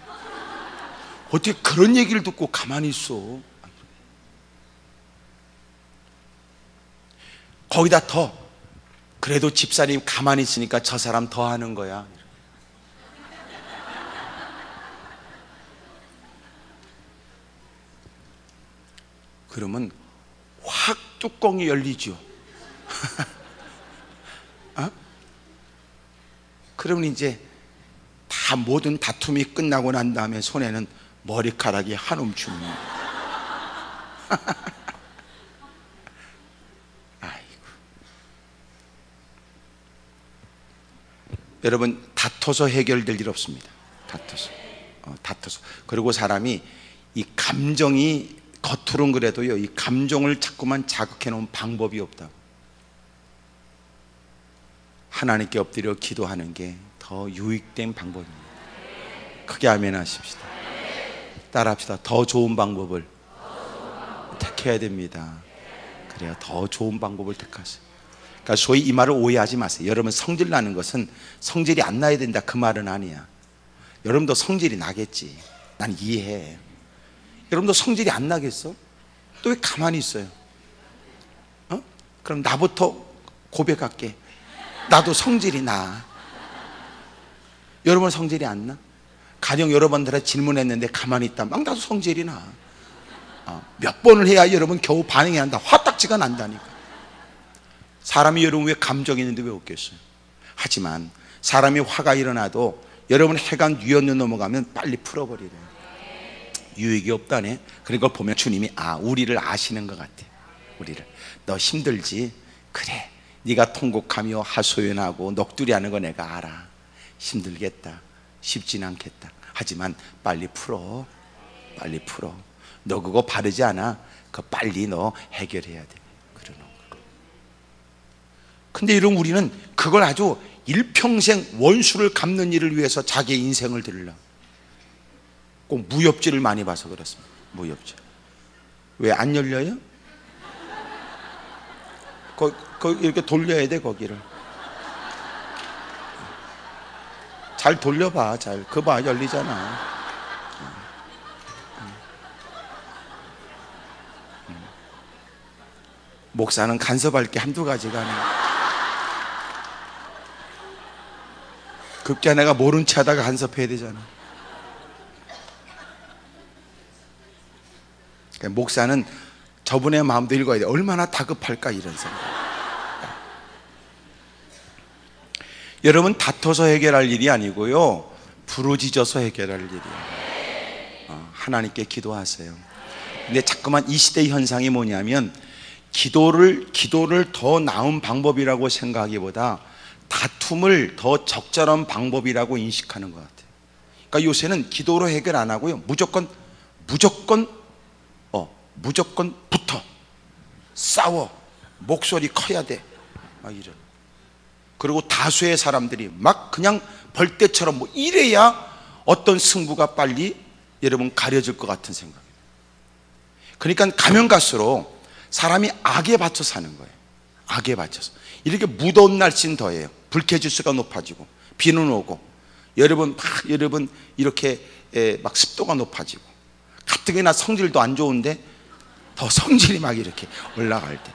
Speaker 2: 어떻게 그런 얘기를 듣고 가만히 있어. 거기다 더, 그래도 집사님 가만히 있으니까 저 사람 더 하는 거야. 그러면 확 뚜껑이 열리죠. 그러면 이제 다 모든 다툼이 끝나고 난 다음에 손에는 머리카락이 한 움쯤. 여러분 다퉈서 해결될 일 없습니다. 다퉈서. 그리고 사람이 이 감정이 겉으로는 그래도요, 이 감정을 자꾸만 자극해 놓은 방법이 없다고. 하나님께 엎드려 기도하는 게 더 유익된 방법입니다. 크게 아멘 하십시다. 따라합시다. 더 좋은 방법을 택해야 됩니다. 그래야 더 좋은 방법을 택하세요. 그러니까 소위 이 말을 오해하지 마세요. 여러분 성질 나는 것은 성질이 안 나야 된다 그 말은 아니야. 여러분도 성질이 나겠지. 난 이해해. 여러분도 성질이 안 나겠어? 또 왜 가만히 있어요? 그럼 나부터 고백할게. 나도 성질이 나. 여러분 성질이 안 나? 가령 여러분들한테 질문했는데 가만히 있다 막 나도 성질이 나. 몇 번을 해야 여러분 겨우 반응이 난다. 화딱지가 난다니까. 사람이 여러분 왜 감정이 있는데 왜 없겠어요? 하지만 사람이 화가 일어나도 여러분 해간 유연을 넘어가면 빨리 풀어버리래. 유익이 없다네. 그런 걸 보면 주님이 우리를 아시는 것 같아. 우리를. 너 힘들지? 그래, 네가 통곡하며 하소연하고 넋두리하는 거 내가 알아. 힘들겠다. 쉽진 않겠다. 하지만 빨리 풀어. 빨리 풀어. 너 그거 바르지 않아? 그거 빨리 너 해결해야 돼. 그러는 거. 근데 이런 우리는 그걸 아주 일평생 원수를 갚는 일을 위해서 자기의 인생을 들으려. 꼭 무협지를 많이 봐서 그렇습니다. 무협지. 왜 안 열려요? 이렇게 돌려야 돼, 거기를. 잘 돌려봐, 잘. 그거 봐, 열리잖아. 목사는 간섭할 게 한두 가지가 아니야. 급기야 내가 모른 체 하다가 간섭해야 되잖아. 그러니까 목사는 저분의 마음도 읽어야 돼. 얼마나 다급할까 이런 생각. 여러분 다퉈서 해결할 일이 아니고요, 부르짖어서 해결할 일이에요. 하나님께 기도하세요. 근데 자꾸만 이 시대의 현상이 뭐냐면 기도를 더 나은 방법이라고 생각하기보다 다툼을 더 적절한 방법이라고 인식하는 것 같아요. 그러니까 요새는 기도로 해결 안 하고요, 무조건 붙어, 싸워, 목소리 커야 돼, 막 이런. 그리고 다수의 사람들이 막 그냥 벌떼처럼 뭐 이래야 어떤 승부가 빨리 여러분 가려질 것 같은 생각이에요. 그러니까 가면 갈수록 사람이 악에 받쳐 사는 거예요. 악에 받쳐서. 이렇게 무더운 날씨는 더해요. 불쾌지수가 높아지고 비는 오고 여러분 이렇게 막 습도가 높아지고, 가뜩이나 성질도 안 좋은데 더 성질이 막 이렇게 올라갈 때,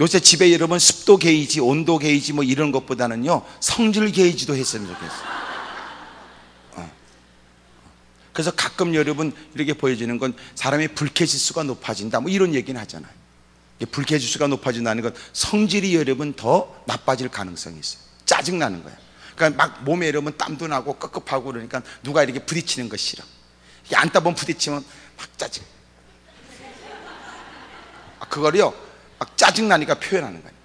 Speaker 2: 요새 집에 여러분 습도 게이지, 온도 게이지 뭐 이런 것보다는요 성질 게이지도 했으면 좋겠어요. 그래서 가끔 여러분 이렇게 보여지는 건 사람의 불쾌지수가 높아진다 뭐 이런 얘기는 하잖아요. 불쾌지수가 높아진다는 건 성질이 여러분 더 나빠질 가능성이 있어요. 짜증나는 거야. 그러니까 막 몸에 여러분 땀도 나고 끄급하고 그러니까 누가 이렇게 부딪히는 거 싫어. 앉다 보면 부딪히면 막 짜증. 그거를요 막 짜증나니까 표현하는 거예요.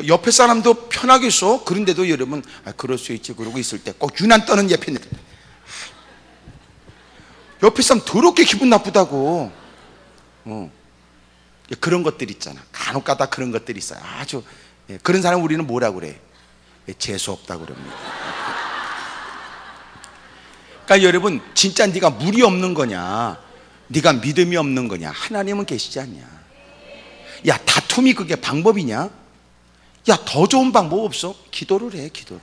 Speaker 2: 옆에 사람도 편하겠어. 그런데도 여러분 그럴 수 있지 그러고 있을 때 꼭 유난 떠는 옆에 있는 옆에 사람 더럽게 기분 나쁘다고. 그런 것들 있잖아. 간혹 가다 그런 것들이 있어요. 아주 그런 사람 우리는 뭐라 그래? 재수없다고 그럽니다. 그러니까 여러분 진짜 네가 물이 없는 거냐, 네가 믿음이 없는 거냐, 하나님은 계시지 않냐. 야, 다툼이 그게 방법이냐? 야, 더 좋은 방법 없어? 기도를 해. 기도를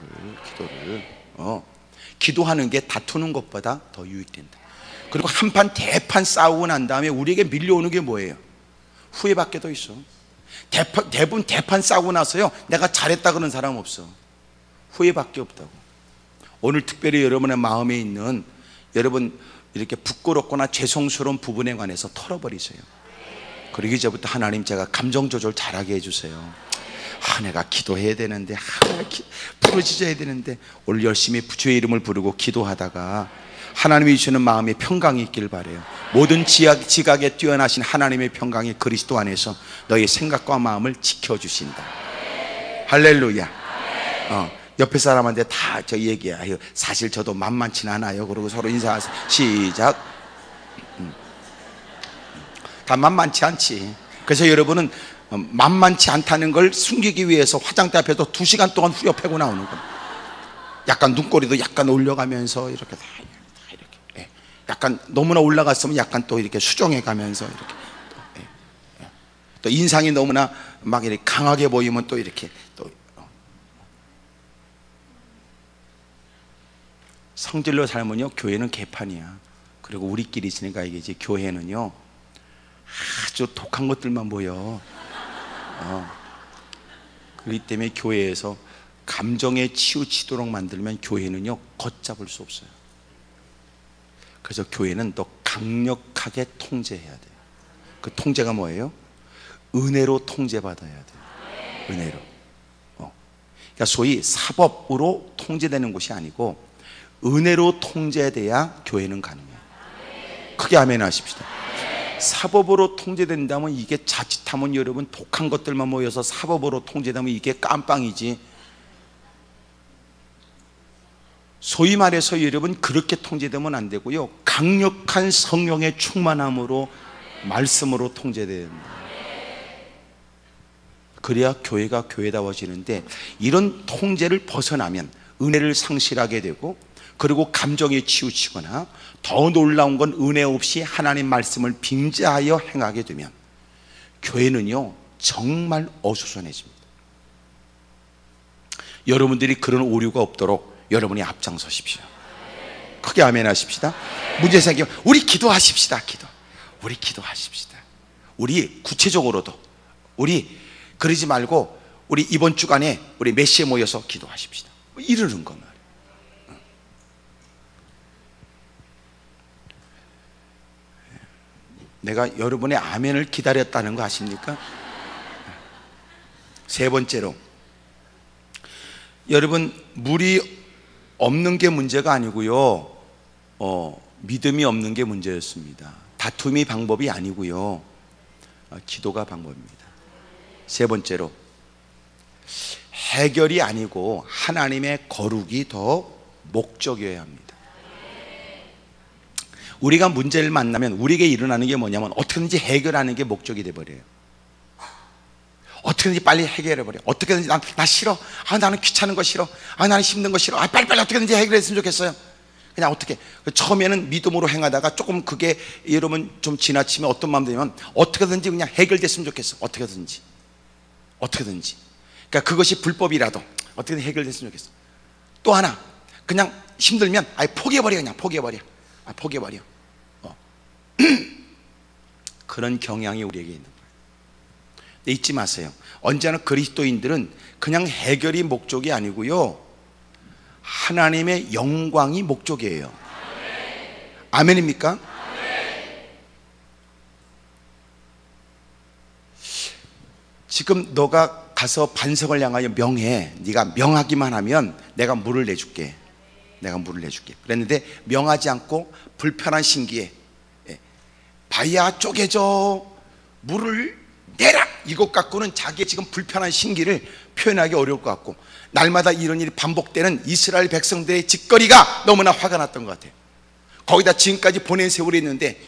Speaker 2: 기도하는 게 다투는 것보다 더 유익된다. 그리고 한판 대판 싸우고 난 다음에 우리에게 밀려오는 게 뭐예요? 후회밖에 더 있어. 대부분 대판 싸우고 나서요 내가 잘했다 그런 사람 없어. 후회밖에 없다고. 오늘 특별히 여러분의 마음에 있는 여러분 이렇게 부끄럽거나 죄송스러운 부분에 관해서 털어버리세요. 그리고 이제부터 하나님 제가 감정 조절 잘하게 해주세요. 내가 기도해야 되는데, 부르짖어야 되는데, 오늘 열심히 주의 이름을 부르고 기도하다가 하나님이 주시는 마음의 평강이 있길 바라요. 모든 지각에 뛰어나신 하나님의 평강이 그리스도 안에서 너의 생각과 마음을 지켜주신다. 할렐루야. 옆에 사람한테 다 저 얘기해요. 사실 저도 만만치 않아요. 그러고 서로 인사하세요. 시작. 다 만만치 않지. 그래서 여러분은 만만치 않다는 걸 숨기기 위해서 화장대 앞에서 2시간 동안 후려패고 나오는 거예요. 약간 눈꼬리도 약간 올려가면서 이렇게 다 이렇게 약간 너무나 올라갔으면 약간 또 이렇게 수정해 가면서 이렇게 또 인상이 너무나 막 이렇게 강하게 보이면 또 이렇게 또 성질로 살면요 교회는 개판이야. 그리고 우리끼리 있으니까 이게 교회는요 아주 독한 것들만 보여. 그렇기 때문에 교회에서 감정에 치우치도록 만들면 교회는요 걷잡을 수 없어요. 그래서 교회는 더 강력하게 통제해야 돼요. 그 통제가 뭐예요? 은혜로 통제받아야 돼요. 은혜로. 그러니까 소위 사법으로 통제되는 곳이 아니고 은혜로 통제돼야 교회는 가능해요. 크게 아멘 하십시다. 사법으로 통제된다면 이게 자칫하면 여러분 독한 것들만 모여서 사법으로 통제되면 이게 깜빵이지. 소위 말해서 여러분 그렇게 통제되면 안 되고요 강력한 성령의 충만함으로 말씀으로 통제돼야 됩니다. 그래야 교회가 교회다워지는데 이런 통제를 벗어나면 은혜를 상실하게 되고 그리고 감정에 치우치거나 더 놀라운 건 은혜 없이 하나님 말씀을 빙자하여 행하게 되면 교회는요 정말 어수선해집니다. 여러분들이 그런 오류가 없도록 여러분이 앞장서십시오. 크게 아멘 하십시다. 문제 생기면 우리 기도하십시다. 우리 기도하십시다. 우리 구체적으로도 우리 그러지 말고 우리 이번 주간에 우리 몇 시에 모여서 기도하십시다. 이러는 거 말이에요. 내가 여러분의 아멘을 기다렸다는 거 아십니까? 세 번째로 여러분 물이 없는 게 문제가 아니고요 믿음이 없는 게 문제였습니다. 다툼이 방법이 아니고요 기도가 방법입니다. 세 번째로 해결이 아니고 하나님의 거룩이 더 목적이어야 합니다. 우리가 문제를 만나면 우리에게 일어나는 게 뭐냐면 어떻게든지 해결하는 게 목적이 돼버려요. 어떻게든지 빨리 해결해버려. 어떻게든지 나 싫어. 나는 귀찮은 거 싫어. 나는 힘든 거 싫어. 빨리 어떻게든지 해결했으면 좋겠어요. 그냥 어떻게 처음에는 믿음으로 행하다가 조금 그게 여러분 좀 지나치면 어떤 마음 되냐면 어떻게든지 그냥 해결됐으면 좋겠어. 어떻게든지 그러니까 그것이 불법이라도 어떻게든 해결됐으면 좋겠어. 또 하나 그냥 힘들면 아예 포기해버려. 그냥 포기해버려. 포기해버려. 그런 경향이 우리에게 있는 거예요. 근데 잊지 마세요. 언제나 그리스도인들은 그냥 해결이 목적이 아니고요, 하나님의 영광이 목적이에요. 아멘입니까? 지금 너가 가서 반석을 향하여 명해. 네가 명하기만 하면 내가 물을 내줄게. 내가 물을 내줄게. 그랬는데 명하지 않고 불편한 신기에 바위야 쪼개져, 물을 내라, 이것 갖고는 자기의 지금 불편한 신기를 표현하기 어려울 것 같고, 날마다 이런 일이 반복되는 이스라엘 백성들의 짓거리가 너무나 화가 났던 것 같아요. 거기다 지금까지 보낸 세월이 있는데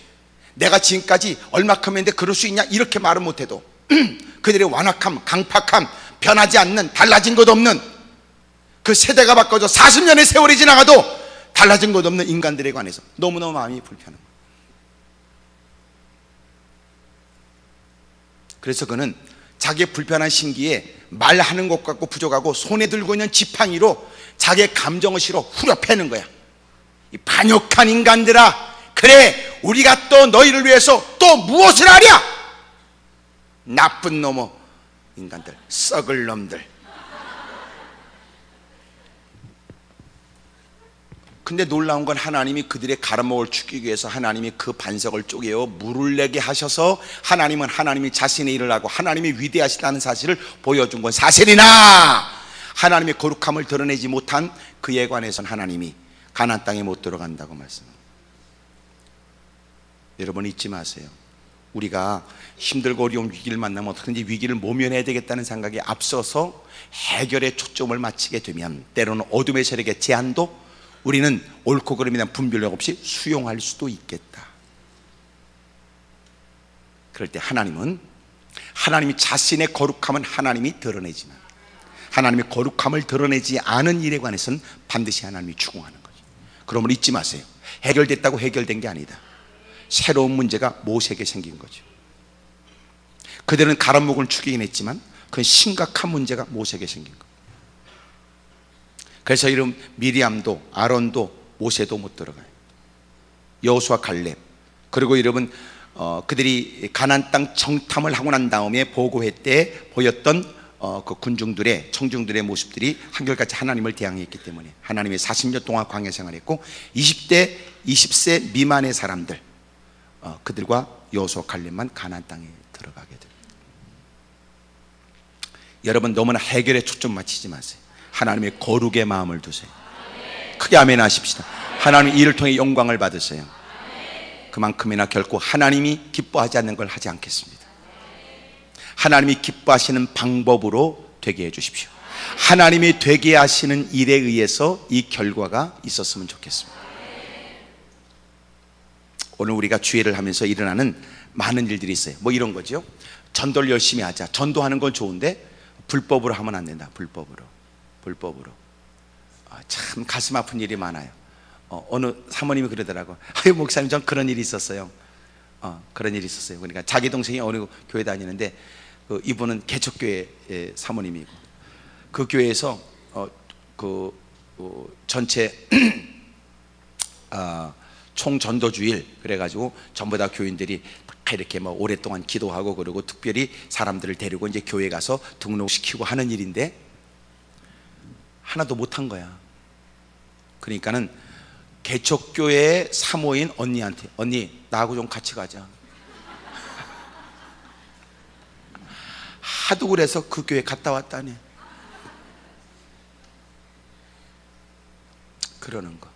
Speaker 2: 내가 지금까지 얼마큼 했는데 그럴 수 있냐, 이렇게 말은 못해도 그들의 완악함, 강팍함, 변하지 않는, 달라진 것 없는, 그 세대가 바꿔져 40년의 세월이 지나가도 달라진 것 없는 인간들에 관해서 너무너무 마음이 불편한 거예요. 그래서 그는 자기의 불편한 신기에 말하는 것 같고 부족하고 손에 들고 있는 지팡이로 자기의 감정을 실어 후려 패는 거야. 이 반역한 인간들아, 그래 우리가 또 너희를 위해서 또 무엇을 하랴? 나쁜 놈의 인간들, 썩을 놈들. 근데 놀라운 건 하나님이 그들의 갈아먹을 죽이기 위해서 하나님이 그 반석을 쪼개어 물을 내게 하셔서 하나님은 하나님이 자신의 일을 하고 하나님이 위대하시다는 사실을 보여준 건 사실이나, 하나님의 거룩함을 드러내지 못한 그에 관해서는 하나님이 가나안 땅에 못 들어간다고 말씀합니다. 여러분 잊지 마세요. 우리가 힘들고 어려운 위기를 만나면 어떻게든지 위기를 모면해야 되겠다는 생각에 앞서서 해결에 초점을 맞추게 되면 때로는 어둠의 세력의 제한도 우리는 옳고 그름에 대한 분별력 없이 수용할 수도 있겠다. 그럴 때 하나님이 자신의 거룩함은 하나님이 드러내지만 하나님의 거룩함을 드러내지 않은 일에 관해서는 반드시 하나님이 추궁하는 거죠. 그러므로 잊지 마세요. 해결됐다고 해결된 게 아니다. 새로운 문제가 모세에게 생긴 거죠. 그들은 가라목을 죽이긴 했지만 그건 심각한 문제가 모세에게 생긴 거예요. 그래서 이런 미리암도 아론도 모세도 못 들어가요. 여호수아, 갈렙, 그리고 여러분 그들이 가나안 땅 정탐을 하고 난 다음에 보고회 때 보였던 그 군중들의, 청중들의 모습들이 한결같이 하나님을 대항했기 때문에 하나님의 40년 동안 광야 생활했고 20세 미만의 사람들, 그들과 여호수아, 갈렙만 가나안 땅에 들어가게 됩니다. 여러분 너무나 해결에 초점 맞추지 마세요. 하나님의 거룩의 마음을 두세요. 크게 아멘 하십시다. 하나님 이를 통해 영광을 받으세요. 그만큼이나 결코 하나님이 기뻐하지 않는 걸 하지 않겠습니다. 하나님이 기뻐하시는 방법으로 되게 해 주십시오. 하나님이 되게 하시는 일에 의해서 이 결과가 있었으면 좋겠습니다. 오늘 우리가 주일을 하면서 일어나는 많은 일들이 있어요. 뭐 이런 거죠. 전도를 열심히 하자. 전도하는 건 좋은데 불법으로 하면 안 된다. 불법으로. 참 가슴 아픈 일이 많아요. 어느 사모님이 그러더라고. 아유 목사님, 전 그런 일이 있었어요. 그런 일이 있었어요. 그러니까 자기 동생이 어느 교회 다니는데 이분은 개척교회 사모님이고 그 교회에서 전체 총전도주일 그래가지고 전부 다 교인들이 이렇게 뭐 오랫동안 기도하고 그러고 특별히 사람들을 데리고 이제 교회 가서 등록시키고 하는 일인데 하나도 못한 거야. 그러니까는 개척교회 사모인 언니한테, 언니 나하고 좀 같이 가자. 하도 그래서 그 교회 갔다 왔다니. 그러는 거.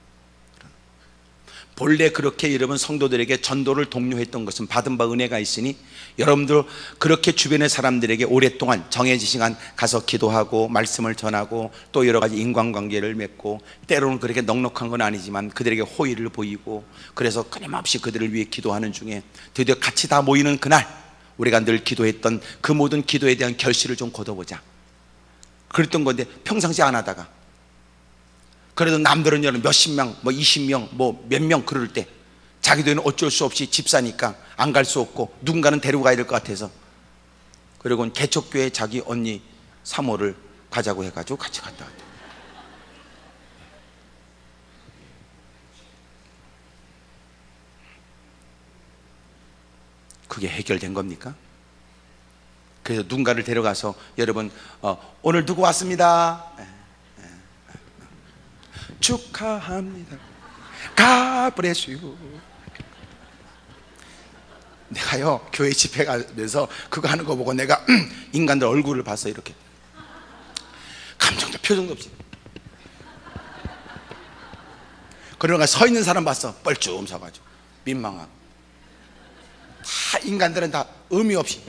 Speaker 2: 본래 그렇게 여러분 성도들에게 전도를 독려했던 것은 받은 바 은혜가 있으니 여러분들 그렇게 주변의 사람들에게 오랫동안 정해진 시간 가서 기도하고 말씀을 전하고 또 여러 가지 인간관계를 맺고 때로는 그렇게 넉넉한 건 아니지만 그들에게 호의를 보이고 그래서 끊임없이 그들을 위해 기도하는 중에 드디어 같이 다 모이는 그날 우리가 늘 기도했던 그 모든 기도에 대한 결실을 좀 거둬보자. 그랬던 건데 평상시 안 하다가 그래도 남들은 여러 몇십 명, 뭐 20명, 뭐 몇 명 그럴 때 자기들은 어쩔 수 없이 집사니까 안 갈 수 없고 누군가는 데리고 가야 될 것 같아서 그리고는 개척교회 자기 언니 사모를 가자고 해가지고 같이 갔다 왔대요. 그게 해결된 겁니까? 그래서 누군가를 데려가서 여러분 오늘 누구 왔습니다. 축하합니다. God bless you. 내가요 교회 집회 가면서 그거 하는 거 보고 내가 인간들 얼굴을 봤어. 이렇게 감정도 표정도 없이. 그러니까 서 있는 사람 봤어. 뻘쭘 서가지고 민망하고. 다 인간들은 다 의미 없이.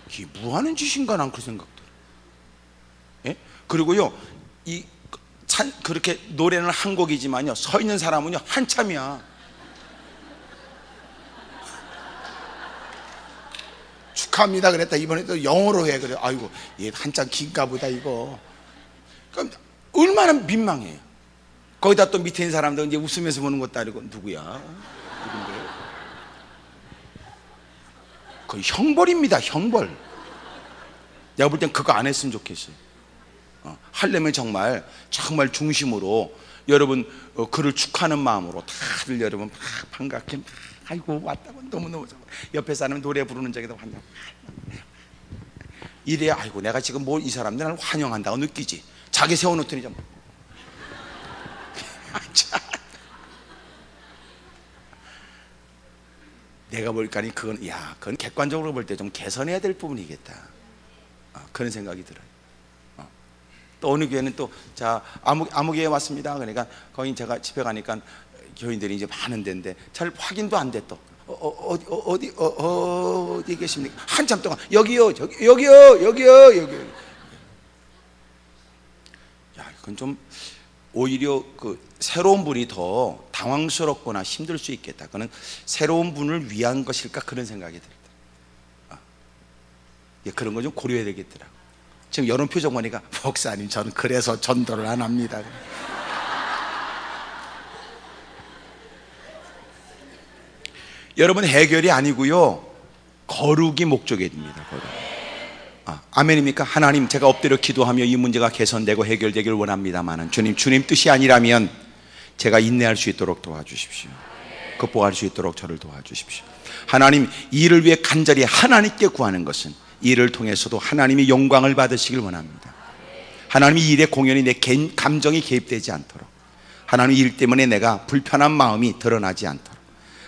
Speaker 2: 이게 뭐 하는 짓인가 난 그 생각들. 예? 그리고요 그렇게 노래는 한 곡이지만요 서 있는 사람은요 한참이야. 축하합니다 그랬다 이번에 또 영어로 해. 그래 아이고 얘 한참 긴가 보다 이거. 그럼 얼마나 민망해요. 거기다 또 밑에 있는 사람들 이제 웃으면서 보는 것도 아니고 누구야? 누군데? 거의 형벌입니다. 형벌. 내가 볼 땐 그거 안 했으면 좋겠어요. 하려면 정말 중심으로 여러분 그를 축하하는 마음으로 다들 여러분 막 반갑게 아이고 왔다고 너무너무 옆에 사람은 노래 부르는 적에도 환영. 이래야 아이고 내가 지금 뭐 이 사람들을 환영한다고 느끼지. 자기 세워놓더니 좀 내가 보니까 그건 객관적으로 볼 때 좀 개선해야 될 부분이겠다. 그런 생각이 들어요. 또 어느 교회는 또 자 아무 교회에 왔습니다. 그러니까 거기 제가 집에 가니까 교인들이 이제 많은 데인데 잘 확인도 안 돼. 또 어디 계십니까? 한참 동안 여기요. 야, 이건 좀 오히려 그 새로운 분이 더 당황스럽거나 힘들 수 있겠다. 그는 새로운 분을 위한 것일까 그런 생각이 들다. 그런 거 좀 고려해야 되겠더라고. 지금 여론 표정 보니까 목사님 저는 그래서 전도를 안 합니다. 여러분 해결이 아니고요 거룩이 목적입니다. 거룩. 아멘입니까? 하나님 제가 엎드려 기도하며 이 문제가 개선되고 해결되기를 원합니다만 주님 뜻이 아니라면 제가 인내할 수 있도록 도와주십시오. 극복할 수 있도록 저를 도와주십시오. 하나님 이 일을 위해 간절히 하나님께 구하는 것은 이 일을 통해서도 하나님이 영광을 받으시길 원합니다. 하나님이 이 일에 공연히 내 감정이 개입되지 않도록, 하나님 이 일 때문에 내가 불편한 마음이 드러나지 않도록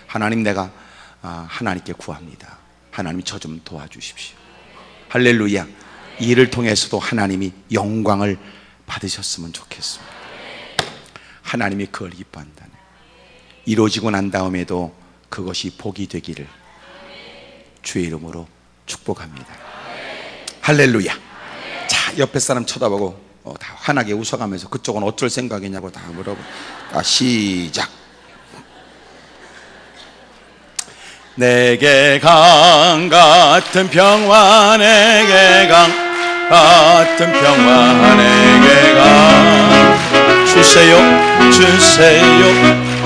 Speaker 2: 하나님 내가 하나님께 구합니다. 하나님이 저 좀 도와주십시오. 할렐루야. 이 일을 통해서도 하나님이 영광을 받으셨으면 좋겠습니다. 하나님이 그걸 기뻐한다네. 이루어지고 난 다음에도 그것이 복이 되기를 주의 이름으로 축복합니다. 할렐루야. 자, 옆에 사람 쳐다보고 다 환하게 웃어가면서 그쪽은 어쩔 생각이냐고 다 물어보. 시작. 내게 강 같은 평화, 내게 강 같은 평화, 내게 강 주세요,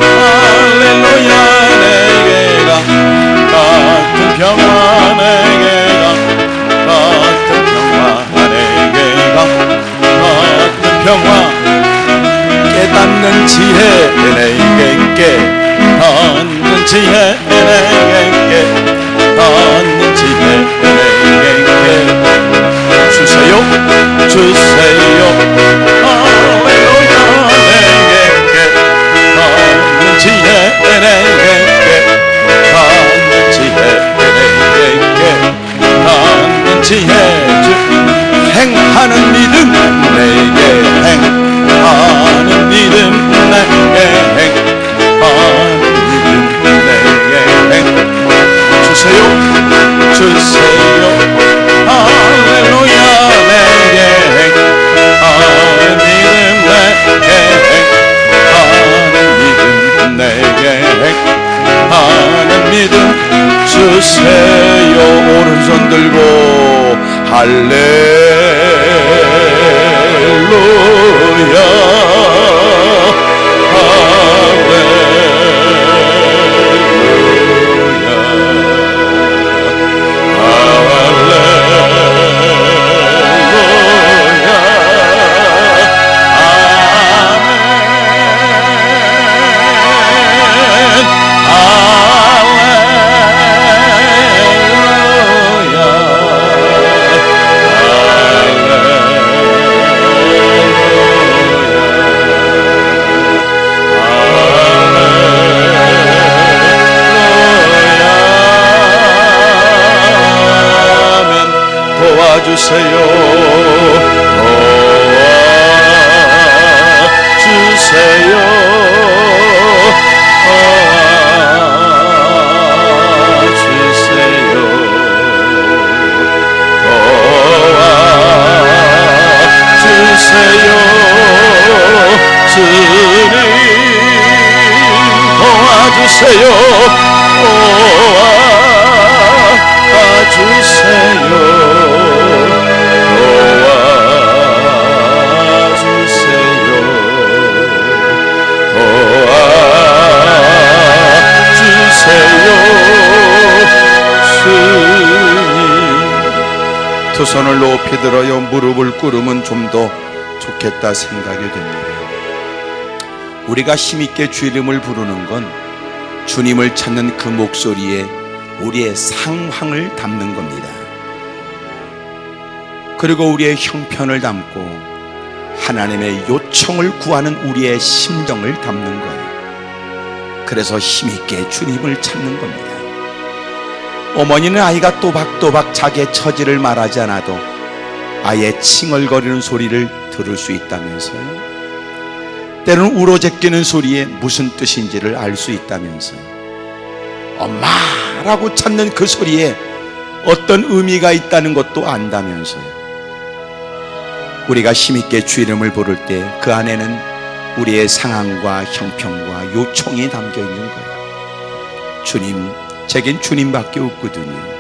Speaker 2: 할렐루야. 내게 강 같은 평화, 내게 강 같은 평화, 내게 강 같은 평화, 깨닫는 지혜 내게 깨닫는 지혜 내게 깨닫는 지혜 내게 주세요, 할렐루야. 내게 깨닫는 지혜 내게 깨닫는 지혜 내게 깨닫는 지혜 행하는 믿음 내게 행하는 믿음 내게 행하는 주세요, 할렐루야. 내게 하는 믿음 내게 하는 믿음 내게 하는 믿음 주세요. 오른손 들고 할렐루야. 할렐루야. 도와주세요. 도와주세요. 두 손을 높이 들어요 무릎을 꿇으면 좀 더 좋겠다 생각이 됩니다. 우리가 힘있게 주 이름을 부르는 건 주님을 찾는 그 목소리에 우리의 상황을 담는 겁니다. 그리고 우리의 형편을 담고 하나님의 요청을 구하는 우리의 심정을 담는 거예요. 그래서 힘있게 주님을 찾는 겁니다. 어머니는 아이가 또박또박 자기의 처지를 말하지 않아도 아이의 칭얼거리는 소리를 들을 수 있다면서요. 때로는 울어제끼는 소리에 무슨 뜻인지를 알 수 있다면서요. 엄마라고 찾는 그 소리에 어떤 의미가 있다는 것도 안다면서요. 우리가 힘있게 주 이름을 부를 때 그 안에는 우리의 상황과 형편과 요청이 담겨 있는 거예요. 주님, 제겐 주님밖에 없거든요.